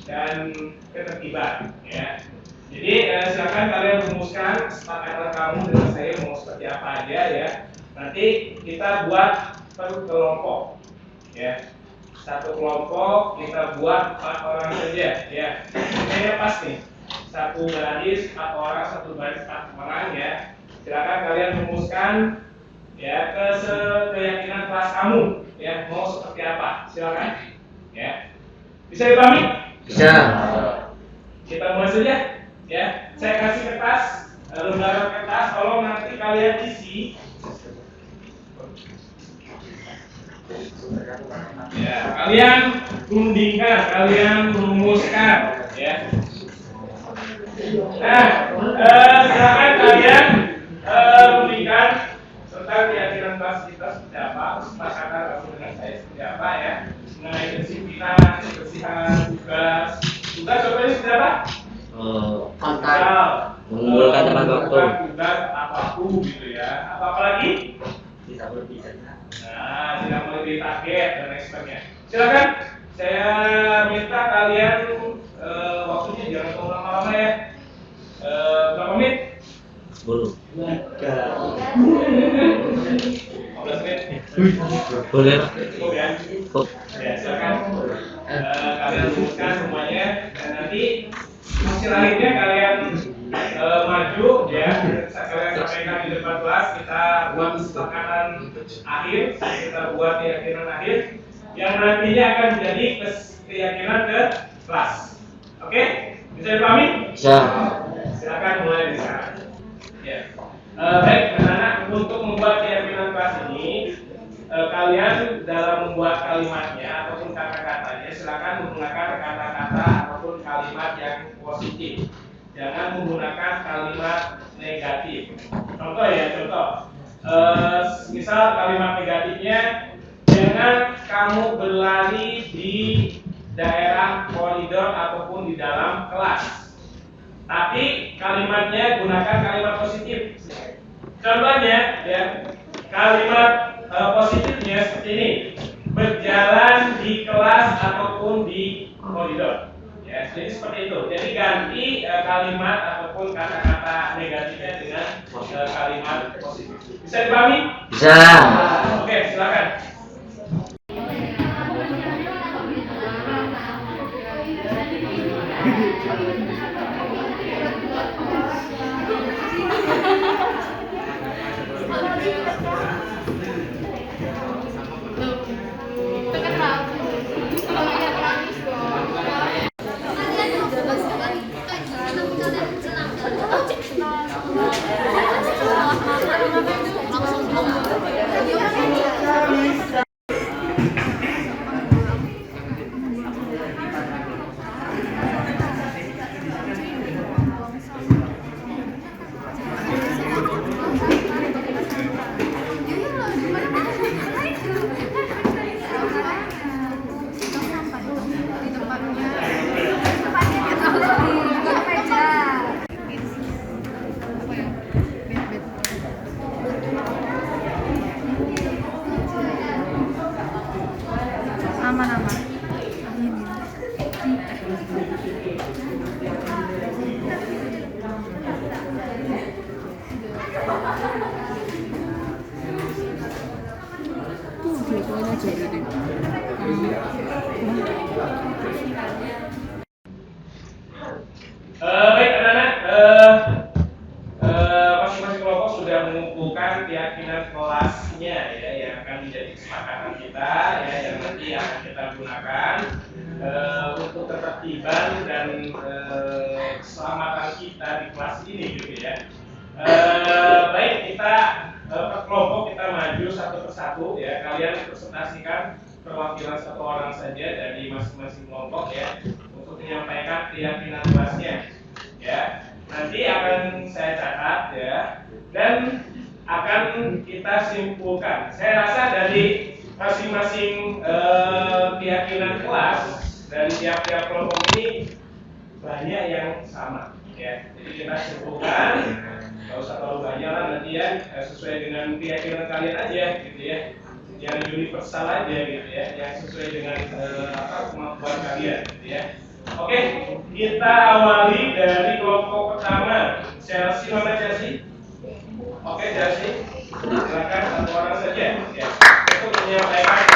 dan ketertiban, ya. Jadi silakan kalian rumuskan kesepakatan kamu dengan saya mau seperti apa aja, ya. Nanti kita buat per kelompok, ya. Satu kelompok kita buat 4 orang saja, ya. Ini pas nih. Satu baris 4 orang, satu baris 4 orang, ya. Silakan kalian rumuskan, ya, keyakinan kelas kamu, ya, mau seperti apa. Silakan, ya. Bisa dipahami? Bisa. Kita mulai saja. Ya, saya kasih kertas, lembaran kertas, tolong nanti kalian isi. Ya, kalian rundingkan, kalian rumuskan, ya. Nah, silakan kalian rundingkan tentang keyakinan kelas kita seperti apa, kesepakatan kamu dengan saya seperti apa, ya, mengenai kedisiplinan, kebersihan, tugas contohnya seperti apa? Mengumpulkan teman waktu. Tugas apapun, gitu ya. Apa lagi? Tidak berbicara. Nah, tidak melebihi target dan lain sebagainya. Silakan, saya minta kalian waktunya jangan terlalu lama-lama, ya. Berapa menit? 10. 15 menit. Boleh. Cukup, ya? Cukup. Ya, silakan. Kalian rumuskan semuanya dan nanti hasil akhirnya kalian maju, ya. Kalian sampaikan di depan kelas, kita buat kesepakatan akhir, kita buat keyakinan akhir yang nantinya akan menjadi keyakinan ke kelas. Oke? Bisa dipahami? Bisa. Silakan mulai di sana. Ya. Baik, anak-anak, untuk membuat keyakinan kelas ini, kalian dalam membuat kalimatnya ataupun kata-katanya silakan menggunakan kata-kata ataupun kalimat yang positif. Jangan menggunakan kalimat negatif. Contoh, ya, contoh. Misal kalimat negatifnya, jangan kamu berlari di daerah koridor ataupun di dalam kelas. Tapi kalimatnya gunakan kalimat positif. Contohnya, ya, kalimat positifnya seperti ini: berjalan di kelas ataupun di koridor. Ya, jadi seperti itu. Jadi ganti kalimat ataupun kata-kata negatifnya dengan kalimat positif. Bisa dipahami? Bisa. Oke, silakan. Baik anak-anak, masing-masing kelompok sudah mengumpulkan keyakinan kelasnya ya yang akan menjadi kesepakatan kita ya yang nanti akan kita gunakan untuk ketertiban dan keselamatan kita di kelas ini gitu ya. Baik, kita per kelompok kita maju satu persatu ya. Kalian presentasikan perwakilan satu orang saja dari masing-masing kelompok ya untuk menyampaikan keyakinan kelasnya ya. Nanti akan saya catat ya dan akan kita simpulkan. Saya rasa dari masing-masing keyakinan kelas dari tiap-tiap kelompok ini banyak yang sama ya. Jadi kita simpulkan, nggak usah terlalu banyak lah nanti ya, sesuai dengan keyakinan kalian aja gitu ya, yang universal aja gitu ya, yang sesuai dengan kemampuan kalian gitu ya. Oke, kita awali dari kelompok pertama. Chelsea, mana Chelsea? Oke, Chelsea, silakan satu orang saja ya untuk menyampaikan.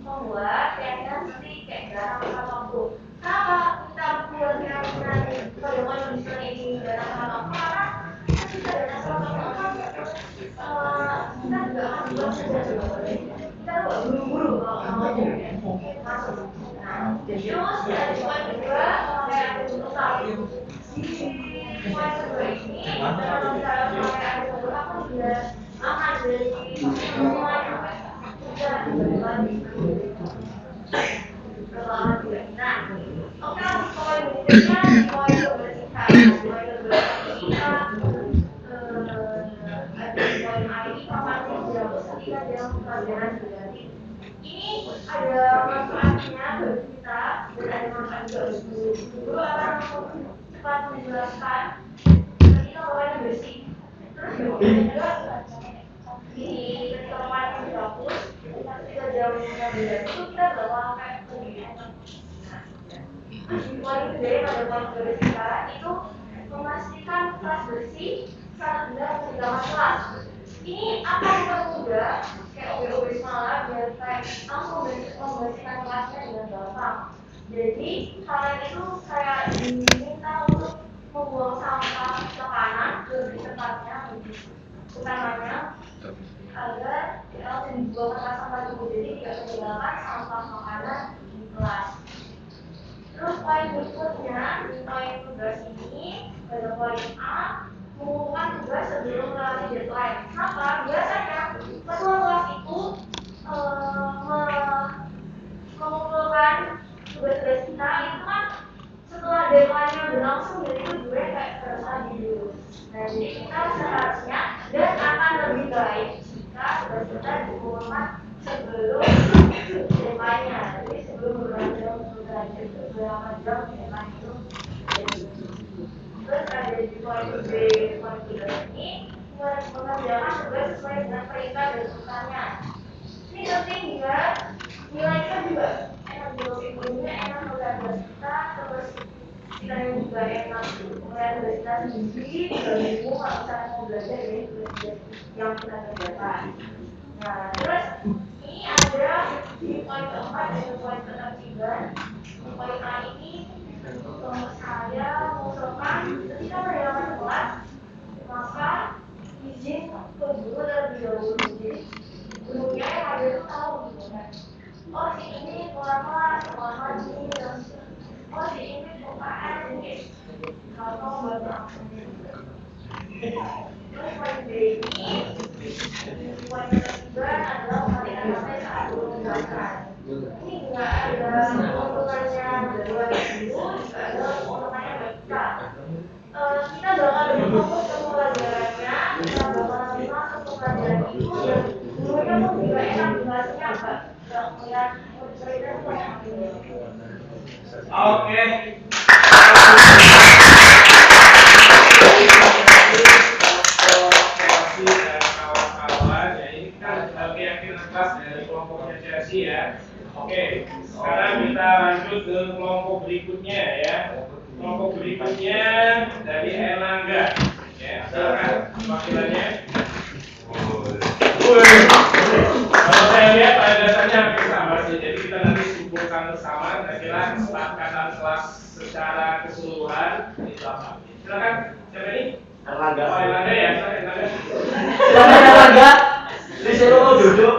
Membuat keyakinan seperti kayak dalam waktu. Kenapa kita membuat keyakinan bagaimana kondisi ini dalam waktu? Karena kita dalam waktu kita juga akan buat sesuatu. Kita tuh buru-buru kalau mau masuk. Terus ada poin kedua kayak ada total. Di poin kedua ini kalau misalnya kayak ada total aku juga akan dari semuanya. Nah, oke, poin berikutnya poin kebersihan. Poin kebersihan ada poin ID informasi dihapus ketika dalam pelajaran berganti. Ini ada manfaatnya bagi kita dan ada manfaat juga bagi guru akan cepat menjelaskan ketika poin bersih. Terus juga di ketika poin dihapus ketika jam berganti itu kita bawa kayak poin kedua pada poin kebersihan itu memastikan kelas bersih saat hendak meninggalkan kelas. Ini akan mempermudah kayak OB-OB semalam biar kayak langsung membersihkan kelasnya dengan gampang. Jadi kalian itu kayak diminta untuk membuang sampah makanan lebih tepatnya lebih utamanya agar langsung dibuang ke sampah itu, jadi tidak meninggalkan sampah makanan di kelas. Terus poin berikutnya di poin tugas ini pada poin A mengumpulkan tugas sebelum melewati deadline. Kenapa? Biasanya ketua kelas itu mengumpulkan tugas-tugas kita itu kan setelah deadline-nya berlangsung, jadi itu gue kayak tersaji dulu. Nah, jadi kita seharusnya dan akan lebih baik jika tugas kita dikumpulkan sebelum deadline-nya. Jadi sebelum beberapa jam deadline itu. Terus ada di poin B, poin tugas ini mengerjakan tugas sesuai dengan perintah dan urutannya. Ini penting juga, nilai kita juga enak dulu, ibunya enak melihat tugas kita, terus kita juga enak melihat tugas kita sendiri, juga bingung kalau misalnya mau belajar dari tugas yang kita kerjakan. Nah, terus ini ada di poin keempat dan poin ketertiban. Poin A ini saya mengusulkan ketika menjalankan kelas maka izin ke guru terlebih dahulu. Jadi gurunya yang ada itu tahu gitu kan. Oh si ini keluar kelas, keluar ini, terus oh si ini UKS ini kalau buat langsungnya. Terus poin B ini poin ketertiban adalah mematikan sampai saat guru menjelaskan. Ini juga ada keuntungannya berdua dulu, juga ada keuntungannya buat kita. Kita bakal lebih fokus ke pelajarannya, kita bakal lebih masuk ke pelajaran itu, dan gurunya pun juga enak bahasanya nggak melihat cerita itu yang Oke. kelompoknya dari Erlangga. Ya, silakan wakilnya. Kalau saya lihat pada dasarnya hampir sama sih, jadi kita nanti simpulkan bersama kira-kira kesepakatan kelas secara keseluruhan itu apa. Silakan, siapa ini? Erlangga. Oh, Erlangga ya, silakan Erlangga. Silakan Erlangga. Disuruh mau duduk.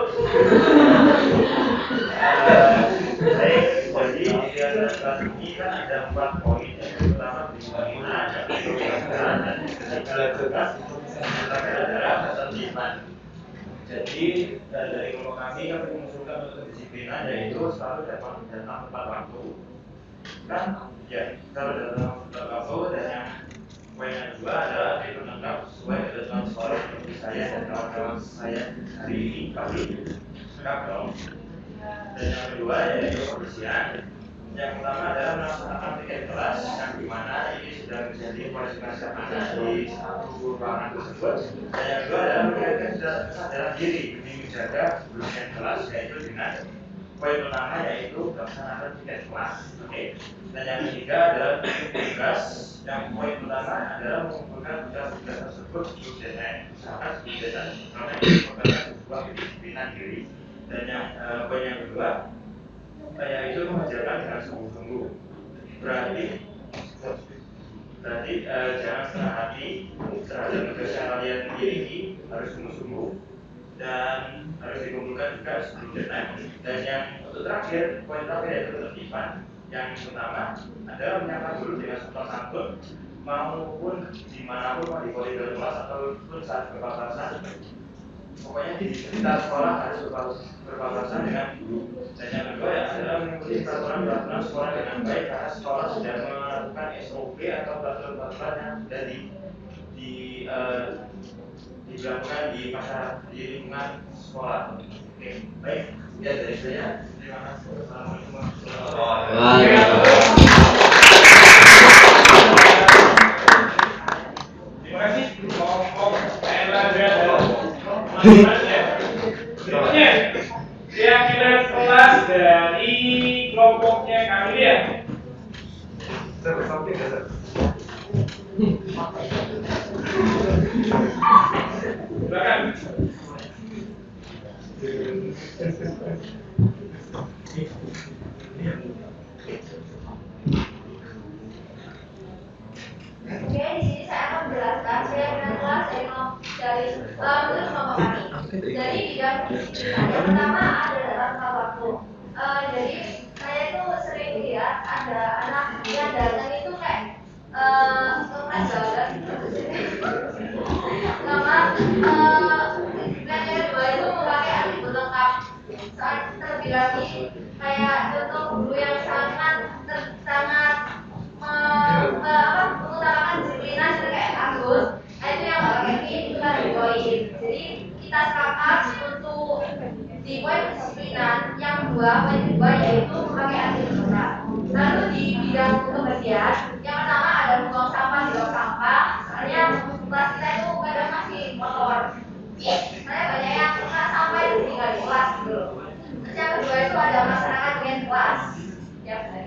Baik, jadi di kelas ini kan ada 4 poin. Yang pertama pembangunan, yang kedua kegiatan, dan ketiga tugas. Yang adalah ketertiban. Jadi dari kelompok kami mengusulkan untuk kedisiplinan yaitu selalu datang tepat waktu. Kan ya kalau datang tepat waktu dan yang poin yang kedua adalah itu lengkap sesuai ketentuan sekolah seperti saya dan kawan-kawan saya hari ini kami lengkap dong. Dan yang kedua yaitu kebersihan. Yang pertama adalah melaksanakan tiket kelas yang dimana ini sudah menjadi kewajiban setiap anak di satu ruangan tersebut. Dan yang kedua adalah meningkatkan kesadaran diri demi menjaga kebersihan kelas yaitu dengan poin pertama yaitu melaksanakan tiket kelas. Oke. Dan yang ketiga adalah tugas. Yang poin pertama adalah mengumpulkan tugas-tugas tersebut di grup desain. Misalkan grup desain karena ini merupakan sebuah kedisiplinan diri. Dan yang poin yang kedua yaitu mengerjakan dengan sungguh-sungguh. Berarti jangan setengah hati terhadap tugas yang kalian miliki, harus sungguh-sungguh dan harus dikumpulkan juga sebelum deadline. Dan yang untuk terakhir, poin terakhir yaitu ketertiban. Yang pertama adalah menyapa dulu dengan sopan santun maupun dimanapun mau di koridor kelas ataupun saat berpapasan. Pokoknya di sekitar sekolah harus berpapasan dengan guru. Dan yang kedua ya adalah mengikuti peraturan sekolah dengan baik karena sekolah sudah melakukan SOP atau peraturan yang sudah dilakukan di lingkungan sekolah. Oke, baik. Ya dari saya. Terima kasih. Assalamualaikum warahmatullahi wabarakatuh. Terima kasih kelompok Erlangga dan teman-temannya. Berikutnya keyakinan kelas dari kelompoknya Kamilia. Silakan. Oke, di sini saya akan menjelaskan keyakinan kelas dari kelompok kami. Jadi bidang kedisiplinan yang pertama ada dalam hal waktu. Jadi saya itu sering lihat ada anak yang datang itu kayak kelas jalan sama yang kedua itu memakai atribut lengkap. Saat terlebih lagi kayak contoh guru yang sangat mengutamakan disiplinan seperti kayak Agus, itu yang nggak pakai pin itu kan di poin. Jadi kita sepakat untuk di poin kedisiplinan yang poin kedua yaitu memakai atribut lengkap. Lalu di bidang kebersihan, yang pertama ada buang sampah di bak sampah. Soalnya kelas kita itu kadang masih kotor. Saya banyak yang kena sampah itu tinggal di kelas gitu. Terus yang kedua itu ada masyarakat dengan kelas. Ya benar.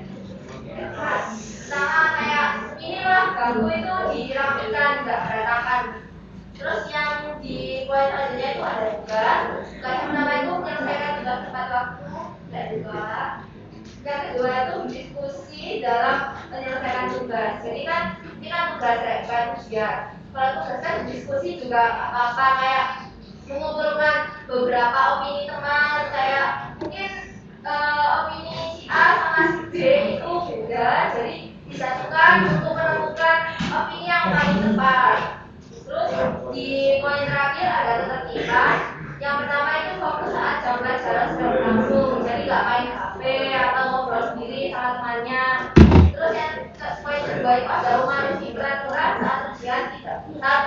Kelas. Sama kayak inilah bangku itu dirapikan nggak berantakan. Terus yang di poin selanjutnya itu ada tugas. Tugas yang pertama itu menyelesaikan tugas tepat waktu dan juga. Yang kedua itu diskusi dalam menyelesaikan tugas. Jadi kan ini kan tugas bukan ujian. Kalau tugas kan diskusi juga apa kayak mengumpulkan beberapa opini teman, kayak mungkin opini si A sama si B itu beda, jadi disatukan untuk menemukan opini yang paling tepat. Terus di poin terakhir ada ketertiban. Yang pertama itu fokus saat jam pelajaran sedang berlangsung, jadi nggak main HP atau ngobrol sendiri sama temannya. Terus yang poin kedua itu ada memenuhi peraturan saat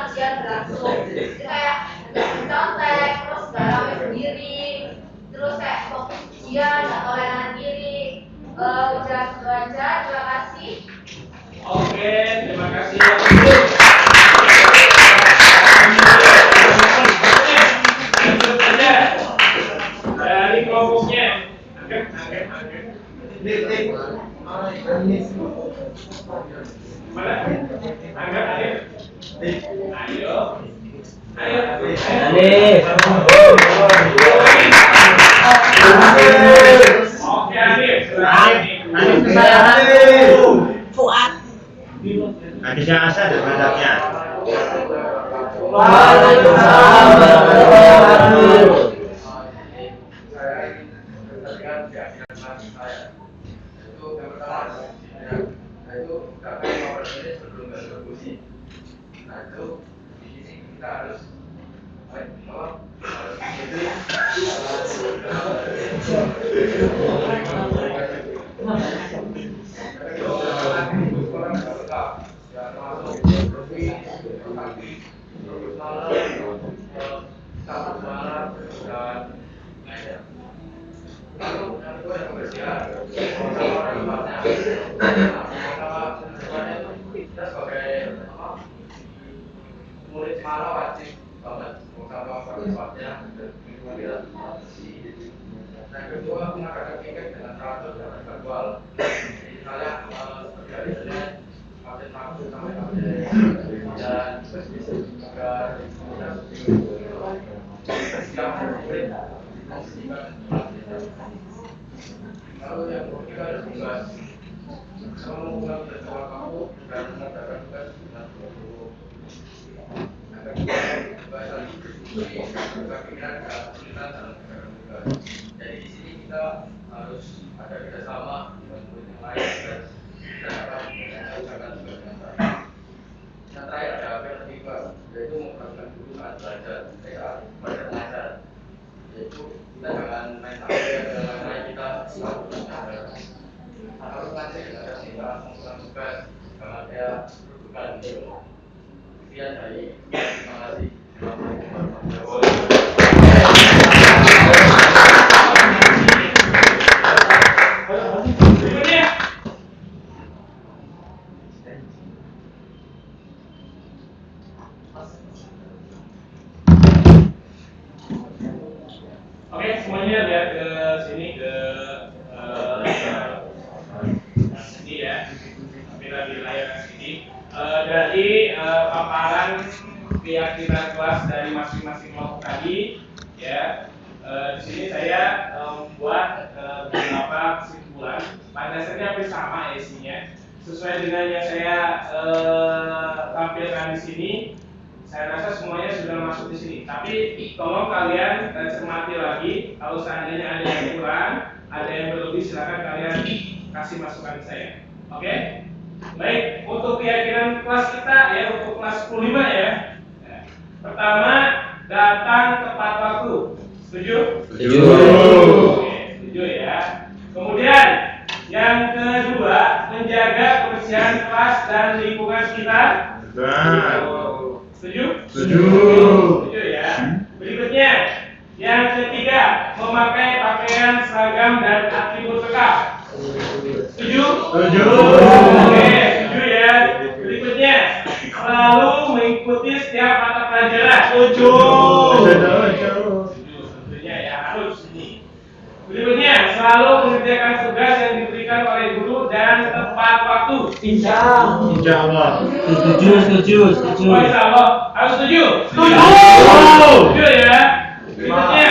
ujian berlangsung. Jadi kayak contek, terus nggak rame sendiri, terus kayak fokus ujian, nggak toleran diri. Udah itu aja, terima kasih. Oke, terima kasih. Lanjut saja dari kelompoknya. Angkat. Mana? Angkat Arif. Ayo. Ayo. Alif. Oke Arif. Alif ke saya. Fuad. Hadisnya Asa dan madhabnya. Waalaikumsalam warahmatullahi wabarakatuh. Jadi di sini kita harus ada kerjasama dengan murid yang lain dan kita dapat mengajarkan juga dengan baik. Yang terakhir ada apa yang ketiga, yaitu memperhatikan guru saat belajar, saat mengajar. Yaitu kita jangan main HP dan lain-lain, kita selalu belajar. Harus ngajar dengan kita mengulang tugas, jangan kayak bukan gitu. Sekian dari terima kasih. Oke, semuanya lihat ke sini ke sini ya. Bila di layar sini dari paparan keyakinan kelas dari masing-masing kelompok tadi, ya. Di sini saya membuat beberapa kesimpulan. Pada dasarnya hampir sama ya isinya, sesuai dengan yang saya tampilkan di sini. Saya rasa semuanya sudah masuk di sini. Tapi tolong kalian cermati lagi. Kalau seandainya ada yang kurang, ada yang berlebih, silakan kalian kasih masukan saya. Oke? Baik. Untuk keyakinan kelas kita ya, untuk kelas 15 ya. Pertama, datang tepat waktu. Setuju? Setuju. Oke, setuju ya. Kemudian yang kedua, menjaga kebersihan kelas dan lingkungan sekitar. Setuju? Setuju. Setuju ya. Berikutnya, yang ketiga, memakai pakaian seragam dan atribut lengkap. Setuju? Setuju. Oke, setuju ya. Berikutnya, selalu mengikuti setiap mata pelajaran. Setuju. Tentunya ya, harus ini. Berikutnya, selalu mengerjakan tugas yang diberikan oleh guru dan tepat waktu. Insya Allah. Setuju. Oh, insya Allah. Harus setuju? Setuju. Setuju ya. Berikutnya,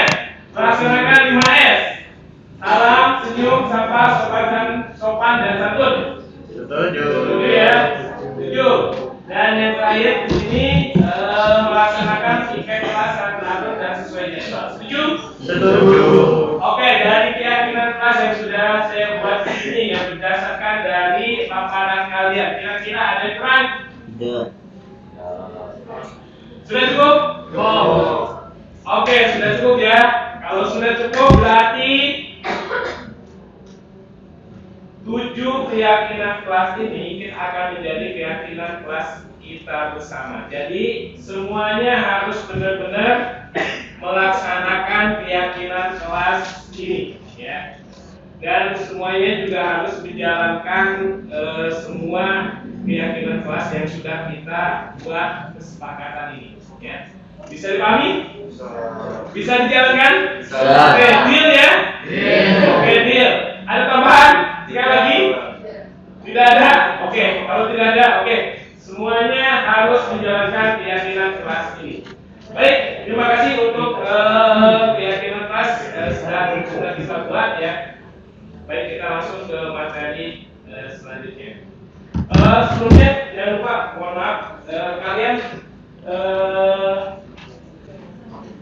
melaksanakan 5S. Salam, senyum, sapa, sopan dan santun. Setuju. Setuju ya. Setuju. Dan yang terakhir di sini melaksanakan tiket kelas yang teratur dan sesuai jadwal. Setuju? Setuju. Oke, dari keyakinan kelas yang sudah saya buat di sini yang berdasarkan dari paparan kalian, kira-kira ada yang kurang? Tidak. Sudah cukup? Oke, sudah cukup ya. Kalau sudah cukup berarti 7 keyakinan kelas ini akan menjadi keyakinan kelas kita bersama. Jadi semuanya harus benar-benar melaksanakan keyakinan kelas ini, ya. Dan semuanya juga harus menjalankan semua keyakinan kelas yang sudah kita buat kesepakatan ini, ya. Bisa dipahami? Bisa dijalankan? Bisa. Oke, deal ya? Oke, deal. Ada tambahan? Sekali lagi? Tidak ada? Oke, kalau tidak ada, oke. semuanya harus menjalankan keyakinan kelas ini. Baik, terima kasih untuk keyakinan kelas sudah kita buat ya. Baik, kita langsung ke materi selanjutnya. Sebelumnya jangan lupa, mohon maaf, kalian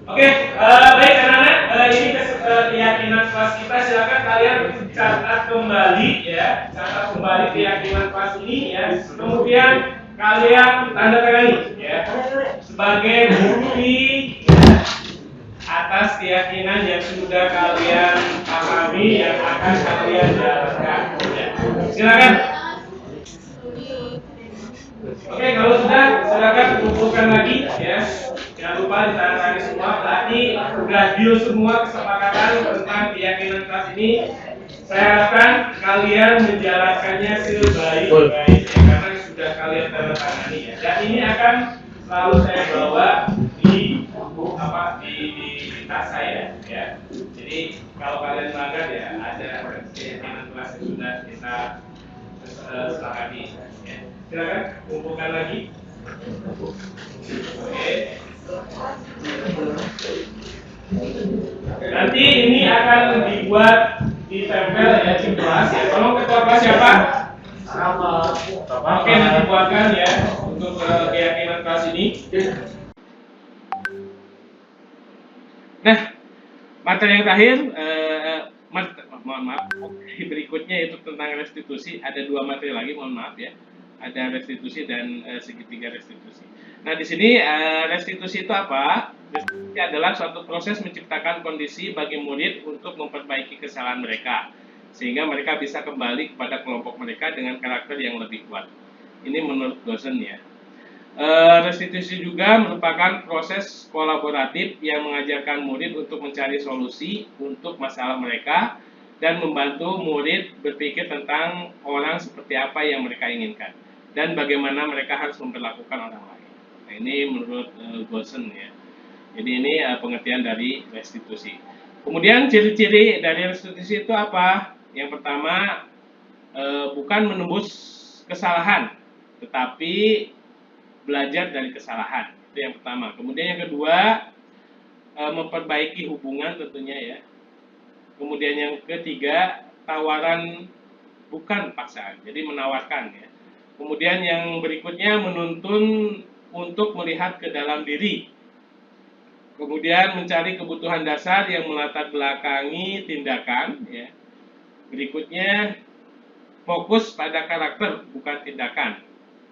oke, baik anak-anak, ini keyakinan kelas kita. Silakan kalian catat kembali ya, catat kembali keyakinan kelas ini ya. Kemudian kalian tanda tangani ya sebagai bukti ya, atas keyakinan yang sudah kalian pahami yang akan kalian jalankan. Ya. Silakan. Oke, kalau sudah, silakan kumpulkan lagi ya. Jangan lupa ditandatangani semua. Tadi sudah deal semua kesepakatan tentang keyakinan kelas ini. Saya harapkan kalian menjalankannya sebaik-baiknya karena sudah kalian tandatangani ya. Dan ini akan selalu saya bawa di di tas saya ya. Jadi kalau kalian melanggar ya ada keyakinan kelas yang sudah kita sepakati ya. Silakan kumpulkan lagi. Oke. Nanti ini akan dibuat ditempel ya di kelas ya. Tolong ketua kelas siapa? Oke, nanti buatkan ya untuk keyakinan kelas ini. Nah, materi yang terakhir, mohon maaf, berikutnya itu tentang restitusi. Ada 2 materi lagi, mohon maaf ya. Ada restitusi dan segitiga restitusi. Nah, di sini restitusi itu apa? Restitusi adalah suatu proses menciptakan kondisi bagi murid untuk memperbaiki kesalahan mereka, sehingga mereka bisa kembali kepada kelompok mereka dengan karakter yang lebih kuat. Ini menurut dosen ya. Restitusi juga merupakan proses kolaboratif yang mengajarkan murid untuk mencari solusi untuk masalah mereka dan membantu murid berpikir tentang orang seperti apa yang mereka inginkan dan bagaimana mereka harus memperlakukan orang lain. Nah, ini menurut Gosen ya. Jadi ini pengertian dari restitusi. Kemudian ciri-ciri dari restitusi itu apa? Yang pertama, bukan menembus kesalahan, tetapi belajar dari kesalahan. Itu yang pertama. Kemudian yang kedua, memperbaiki hubungan tentunya ya. Kemudian yang ketiga, tawaran bukan paksaan, jadi menawarkan ya. Kemudian yang berikutnya, menuntun untuk melihat ke dalam diri. Kemudian mencari kebutuhan dasar yang melatar belakangi tindakan ya. Berikutnya, fokus pada karakter bukan tindakan.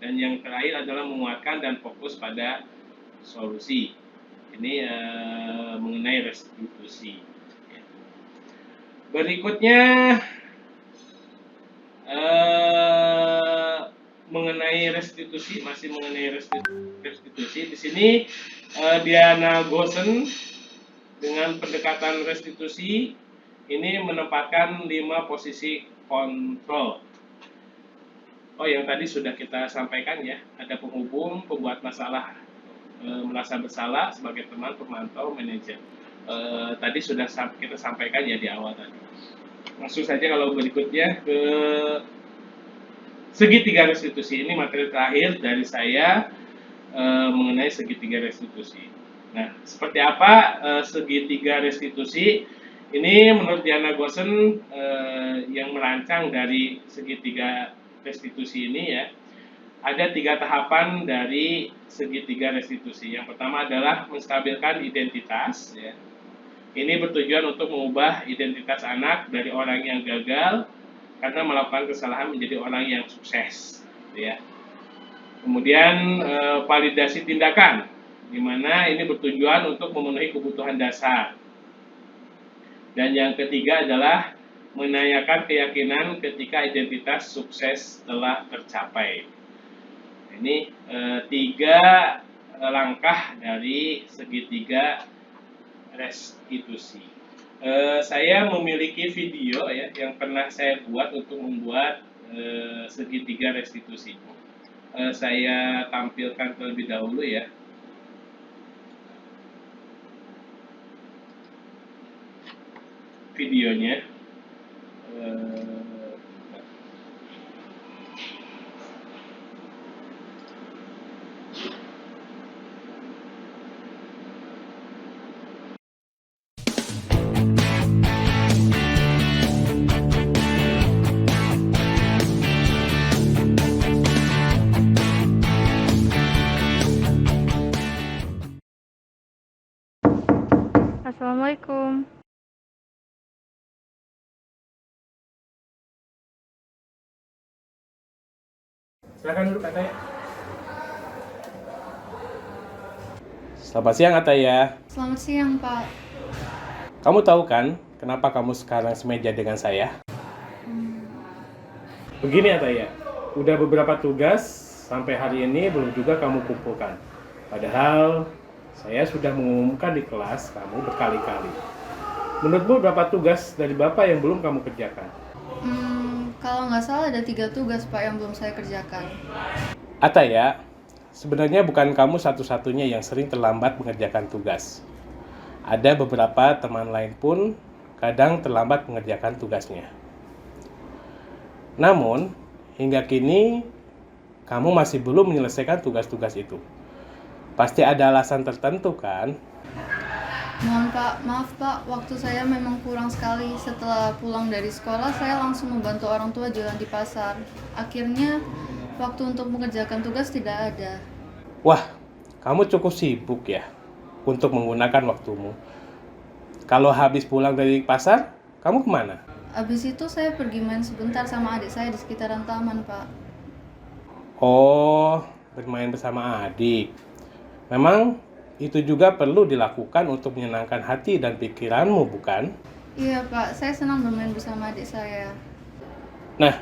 Dan yang terakhir adalah menguatkan dan fokus pada solusi. Ini mengenai restitusi. Berikutnya mengenai restitusi, masih mengenai restitusi. Di sini Diana Gosen dengan pendekatan restitusi ini menempatkan 5 posisi kontrol. Oh, yang tadi sudah kita sampaikan ya, ada penghubung, pembuat masalah, merasa bersalah sebagai teman, pemantau, manajer. Tadi sudah kita sampaikan ya di awal tadi. Langsung saja kalau berikutnya ke segitiga restitusi. Ini materi terakhir dari saya mengenai segitiga restitusi. Nah, seperti apa segitiga restitusi? Ini menurut Diana Gosen yang merancang dari segitiga restitusi ini ya, ada 3 tahapan dari segitiga restitusi. Yang pertama adalah menstabilkan identitas ya. Ini bertujuan untuk mengubah identitas anak dari orang yang gagal karena melakukan kesalahan menjadi orang yang sukses ya. Kemudian validasi tindakan, di mana ini bertujuan untuk memenuhi kebutuhan dasar. Dan yang ketiga adalah menanyakan keyakinan ketika identitas sukses telah tercapai. Ini 3 langkah dari segitiga restitusi. Saya memiliki video ya yang pernah saya buat untuk membuat segitiga restitusi. Saya tampilkan terlebih dahulu ya. Videonya. Assalamualaikum. Silakan duduk Ataya. Selamat siang Ataya. Selamat siang, Pak. Kamu tahu kan kenapa kamu sekarang semeja dengan saya? Begini Ataya, udah beberapa tugas sampai hari ini belum juga kamu kumpulkan. Padahal saya sudah mengumumkan di kelas kamu berkali-kali. Menurutmu berapa tugas dari Bapak yang belum kamu kerjakan? Kalau nggak salah ada 3 tugas, Pak, yang belum saya kerjakan. Ataya, sebenarnya bukan kamu satu-satunya yang sering terlambat mengerjakan tugas. Ada beberapa teman lain pun kadang terlambat mengerjakan tugasnya. Namun, hingga kini kamu masih belum menyelesaikan tugas-tugas itu. Pasti ada alasan tertentu kan? Maaf Pak, waktu saya memang kurang sekali. Setelah pulang dari sekolah, saya langsung membantu orang tua jualan di pasar. Akhirnya, waktu untuk mengerjakan tugas tidak ada. Wah, kamu cukup sibuk ya untuk menggunakan waktumu. Kalau habis pulang dari pasar, kamu kemana? Habis itu saya pergi main sebentar sama adik saya di sekitaran taman, Pak. Oh, bermain bersama adik. Memang itu juga perlu dilakukan untuk menyenangkan hati dan pikiranmu, bukan? Iya, Pak. Saya senang bermain bersama adik saya. Nah,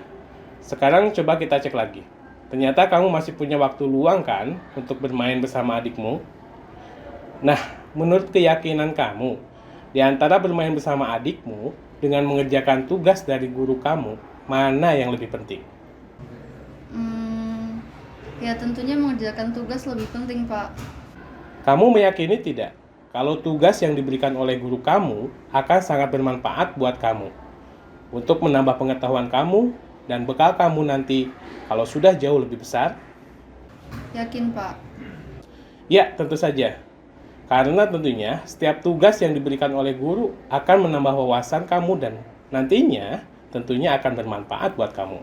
sekarang coba kita cek lagi. Ternyata kamu masih punya waktu luang kan untuk bermain bersama adikmu? Nah, menurut keyakinan kamu, di antara bermain bersama adikmu dengan mengerjakan tugas dari guru kamu, mana yang lebih penting? Ya tentunya mengerjakan tugas lebih penting, Pak. Kamu meyakini tidak kalau tugas yang diberikan oleh guru kamu akan sangat bermanfaat buat kamu untuk menambah pengetahuan kamu dan bekal kamu nanti kalau sudah jauh lebih besar? Yakin, Pak. Ya, tentu saja. Karena tentunya setiap tugas yang diberikan oleh guru akan menambah wawasan kamu dan nantinya tentunya akan bermanfaat buat kamu.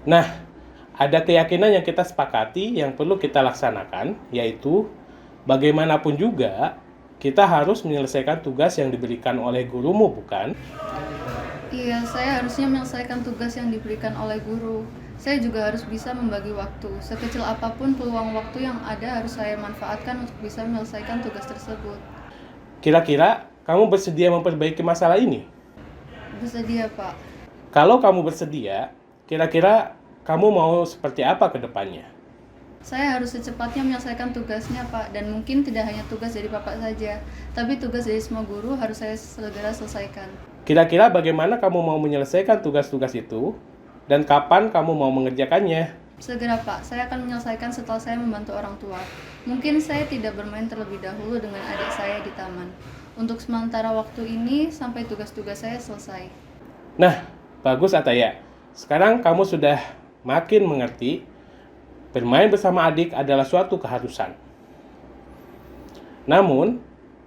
Nah, ada keyakinan yang kita sepakati yang perlu kita laksanakan, yaitu bagaimanapun juga kita harus menyelesaikan tugas yang diberikan oleh gurumu, bukan? Iya, saya harusnya menyelesaikan tugas yang diberikan oleh guru. Saya juga harus bisa membagi waktu. Sekecil apapun peluang waktu yang ada harus saya manfaatkan untuk bisa menyelesaikan tugas tersebut. Kira-kira kamu bersedia memperbaiki masalah ini? Bersedia, Pak. Kalau kamu bersedia, kira-kira kamu mau seperti apa ke depannya? Saya harus secepatnya menyelesaikan tugasnya, Pak. Dan mungkin tidak hanya tugas dari Bapak saja, tapi tugas dari semua guru harus saya segera selesaikan. Kira-kira bagaimana kamu mau menyelesaikan tugas-tugas itu? Dan kapan kamu mau mengerjakannya? Segera, Pak. Saya akan menyelesaikan setelah saya membantu orang tua. Mungkin saya tidak bermain terlebih dahulu dengan adik saya di taman. Untuk sementara waktu ini, sampai tugas-tugas saya selesai. Nah, bagus Ataya. Sekarang kamu sudah makin mengerti bermain bersama adik adalah suatu keharusan. Namun,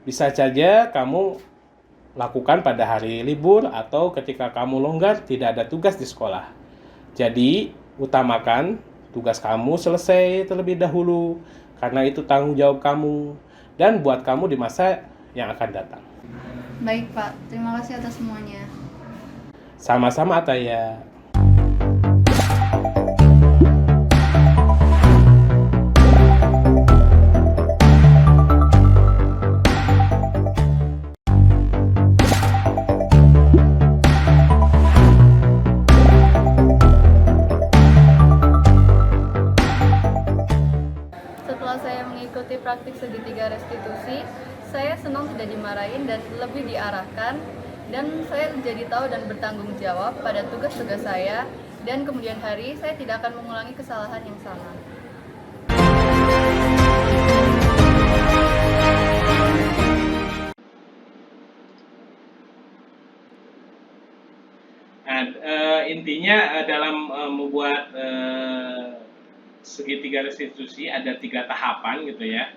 bisa saja kamu lakukan pada hari libur atau ketika kamu longgar tidak ada tugas di sekolah. Jadi, utamakan tugas kamu selesai terlebih dahulu, karena itu tanggung jawab kamu dan buat kamu di masa yang akan datang. Baik, Pak. Terima kasih atas semuanya. Sama-sama, Ataya. Praktik segitiga restitusi, saya senang tidak dimarahin dan lebih diarahkan, dan saya jadi tahu dan bertanggung jawab pada tugas-tugas saya, dan kemudian hari saya tidak akan mengulangi kesalahan yang sama. Nah, intinya dalam membuat segitiga restitusi ada 3 tahapan gitu ya.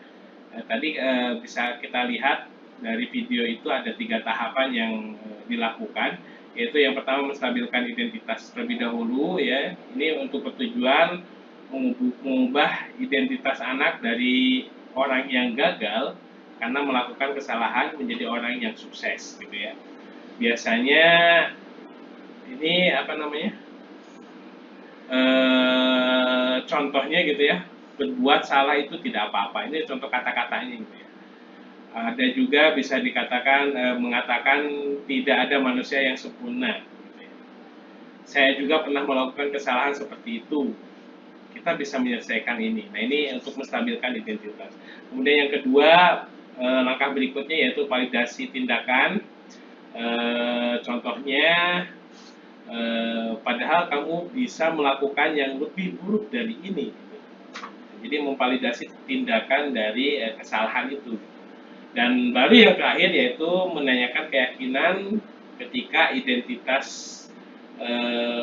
Tadi bisa kita lihat dari video itu ada 3 tahapan yang dilakukan, yaitu yang pertama menstabilkan identitas terlebih dahulu ya. Ini untuk bertujuan mengubah identitas anak dari orang yang gagal karena melakukan kesalahan menjadi orang yang sukses gitu ya. Biasanya ini apa namanya? Contohnya gitu ya, berbuat salah itu tidak apa-apa. Ini contoh kata-katanya gitu ya. Ada juga bisa dikatakan mengatakan tidak ada manusia yang sempurna. Gitu ya. Saya juga pernah melakukan kesalahan seperti itu. Kita bisa menyelesaikan ini. Nah, ini untuk menstabilkan identitas. Kemudian yang kedua, langkah berikutnya yaitu validasi tindakan. Contohnya, padahal kamu bisa melakukan yang lebih buruk dari ini. Jadi memvalidasi tindakan dari kesalahan itu. Dan baru yang terakhir yaitu menanyakan keyakinan ketika identitas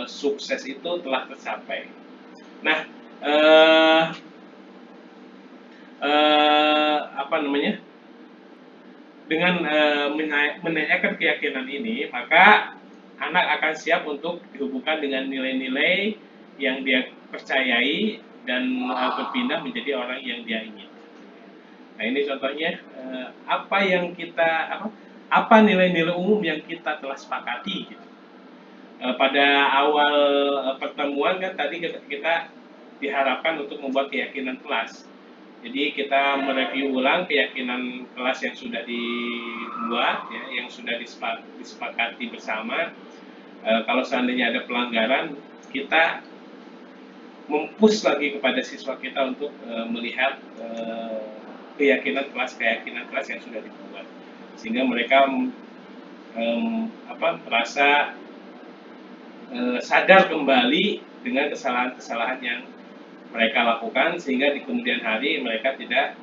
sukses itu telah tercapai. Nah, apa namanya? Dengan menanyakan keyakinan ini, maka anak akan siap untuk dihubungkan dengan nilai-nilai yang dia percayai dan berpindah menjadi orang yang dia ingin. Nah, ini contohnya apa nilai-nilai umum yang kita telah sepakati gitu. Pada awal pertemuan kan tadi kita diharapkan untuk membuat keyakinan kelas. Jadi kita mereview ulang keyakinan kelas yang sudah dibuat, ya, yang sudah disepakati bersama. Kalau seandainya ada pelanggaran, kita mempush lagi kepada siswa kita untuk melihat keyakinan kelas yang sudah dibuat, sehingga mereka merasa sadar kembali dengan kesalahan-kesalahan yang mereka lakukan, sehingga di kemudian hari mereka tidak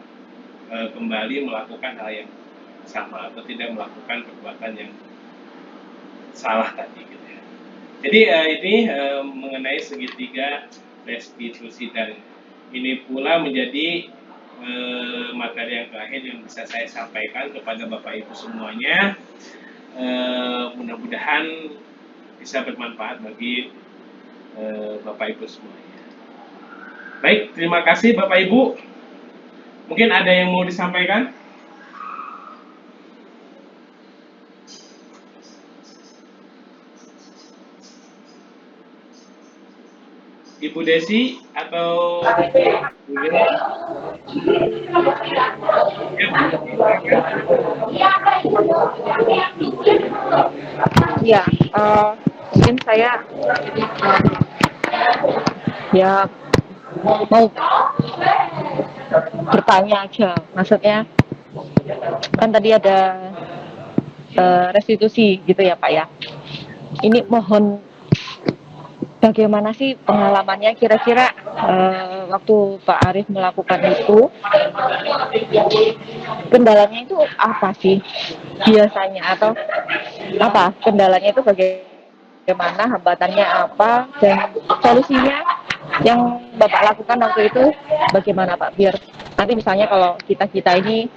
kembali melakukan hal yang sama atau tidak melakukan perbuatan yang salah tadi gitu ya. Jadi ini mengenai segitiga restitusi, dan ini pula menjadi materi yang terakhir yang bisa saya sampaikan kepada Bapak Ibu semuanya. Mudah-mudahan bisa bermanfaat bagi Bapak Ibu semuanya. Baik, terima kasih Bapak Ibu. Mungkin ada yang mau disampaikan? Ibu Desi atau Ya, mungkin saya ya mau bertanya aja, maksudnya kan tadi ada restitusi gitu ya Pak ya. Ini mohon bagaimana sih pengalamannya kira-kira waktu Pak Arief melakukan itu, kendalanya itu apa sih biasanya, atau apa kendalanya itu, bagaimana, hambatannya apa, dan solusinya yang Bapak lakukan waktu itu bagaimana Pak, biar nanti misalnya kalau kita ini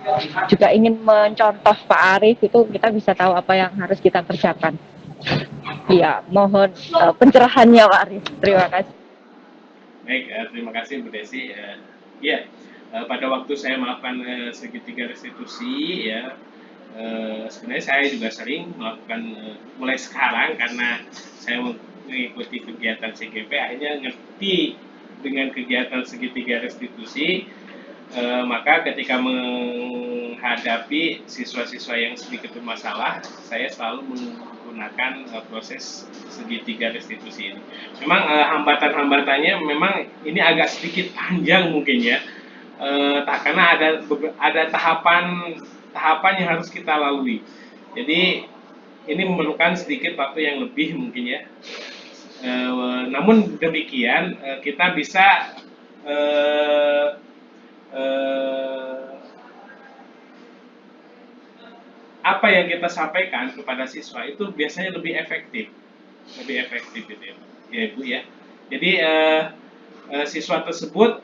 juga ingin mencontoh Pak Arief itu, kita bisa tahu apa yang harus kita kerjakan. Ya, mohon pencerahannya Pak Arief. Terima kasih. Baik, terima kasih Bu Desi. Pada waktu saya melakukan segitiga restitusi, ya, sebenarnya saya juga sering melakukan mulai sekarang karena saya mengikuti kegiatan CGP, akhirnya ngerti dengan kegiatan segitiga restitusi. Maka ketika menghadapi siswa-siswa yang sedikit bermasalah, saya selalu menggunakan proses segitiga restitusi ini. Memang hambatan-hambatannya memang ini agak sedikit panjang mungkin ya, karena ada tahapan yang harus kita lalui. Jadi ini memerlukan sedikit waktu yang lebih mungkin ya. Namun demikian kita bisa apa yang kita sampaikan kepada siswa itu biasanya lebih efektif gitu ya, Ibu ya. Jadi siswa tersebut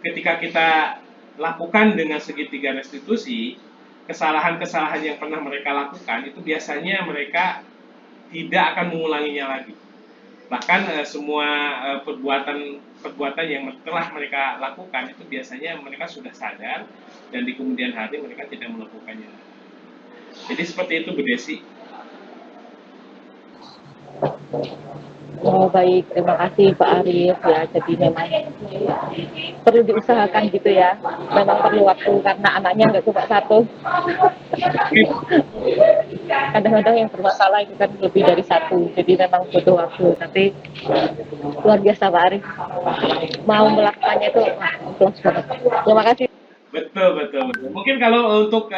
ketika kita lakukan dengan segitiga restitusi, kesalahan-kesalahan yang pernah mereka lakukan itu biasanya mereka tidak akan mengulanginya lagi. Bahkan semua perbuatan yang telah mereka lakukan itu biasanya mereka sudah sadar dan di kemudian hari mereka tidak melakukannya. Jadi seperti itu Bu Desi. Oh baik, terima kasih Pak Arif ya. Jadi memang perlu diusahakan gitu ya. Memang perlu waktu karena anaknya nggak cuma satu. Kadang-kadang yang bermasalah itu kan lebih dari satu. Jadi memang butuh waktu. Tapi luar biasa Pak Arif. Mau melakukannya itu plus banget. Terima kasih. Betul. Mungkin kalau untuk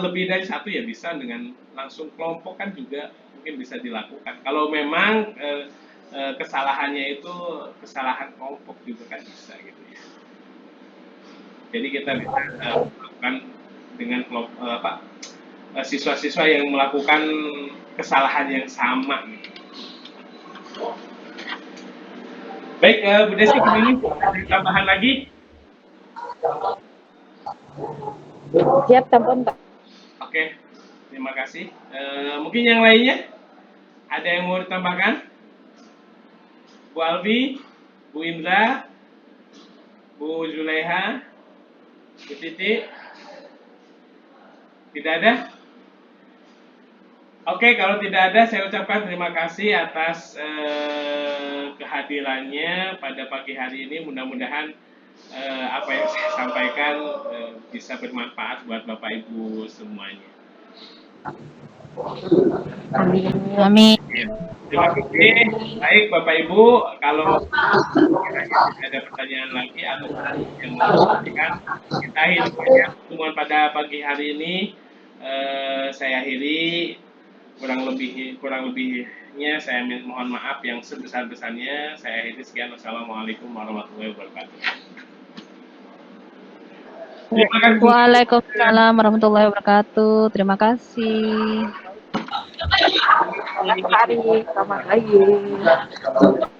lebih dari satu ya bisa dengan langsung kelompok kan juga mungkin bisa dilakukan. Kalau memang kesalahannya itu kesalahan kelompok juga kan bisa gitu ya. Jadi kita bisa melakukan dengan kelompok siswa-siswa yang melakukan kesalahan yang sama. Gitu. Baik, Bu Desi, ini ada tambahan lagi? Siap tampon Pak. Oke, terima kasih. Mungkin yang lainnya ada yang mau ditambahkan? Bu Albi, Bu Indra, Bu Zulaiha, Bu Titi, tidak ada? Oke, kalau tidak ada, saya ucapkan terima kasih atas kehadirannya pada pagi hari ini. Mudah-mudahan apa yang saya sampaikan bisa bermanfaat buat Bapak Ibu semuanya. Amin. Terima kasih. Baik Bapak Ibu, kalau ada pertanyaan lagi atau yang mau disampaikan, kita akhiri pertemuan pada pagi hari ini. Saya akhiri, kurang lebihnya saya mohon maaf yang sebesar-besarnya. Saya akhiri, sekian. Wassalamualaikum warahmatullahi wabarakatuh. Waalaikumsalam warahmatullahi wabarakatuh. Terima kasih. Selamat pagi.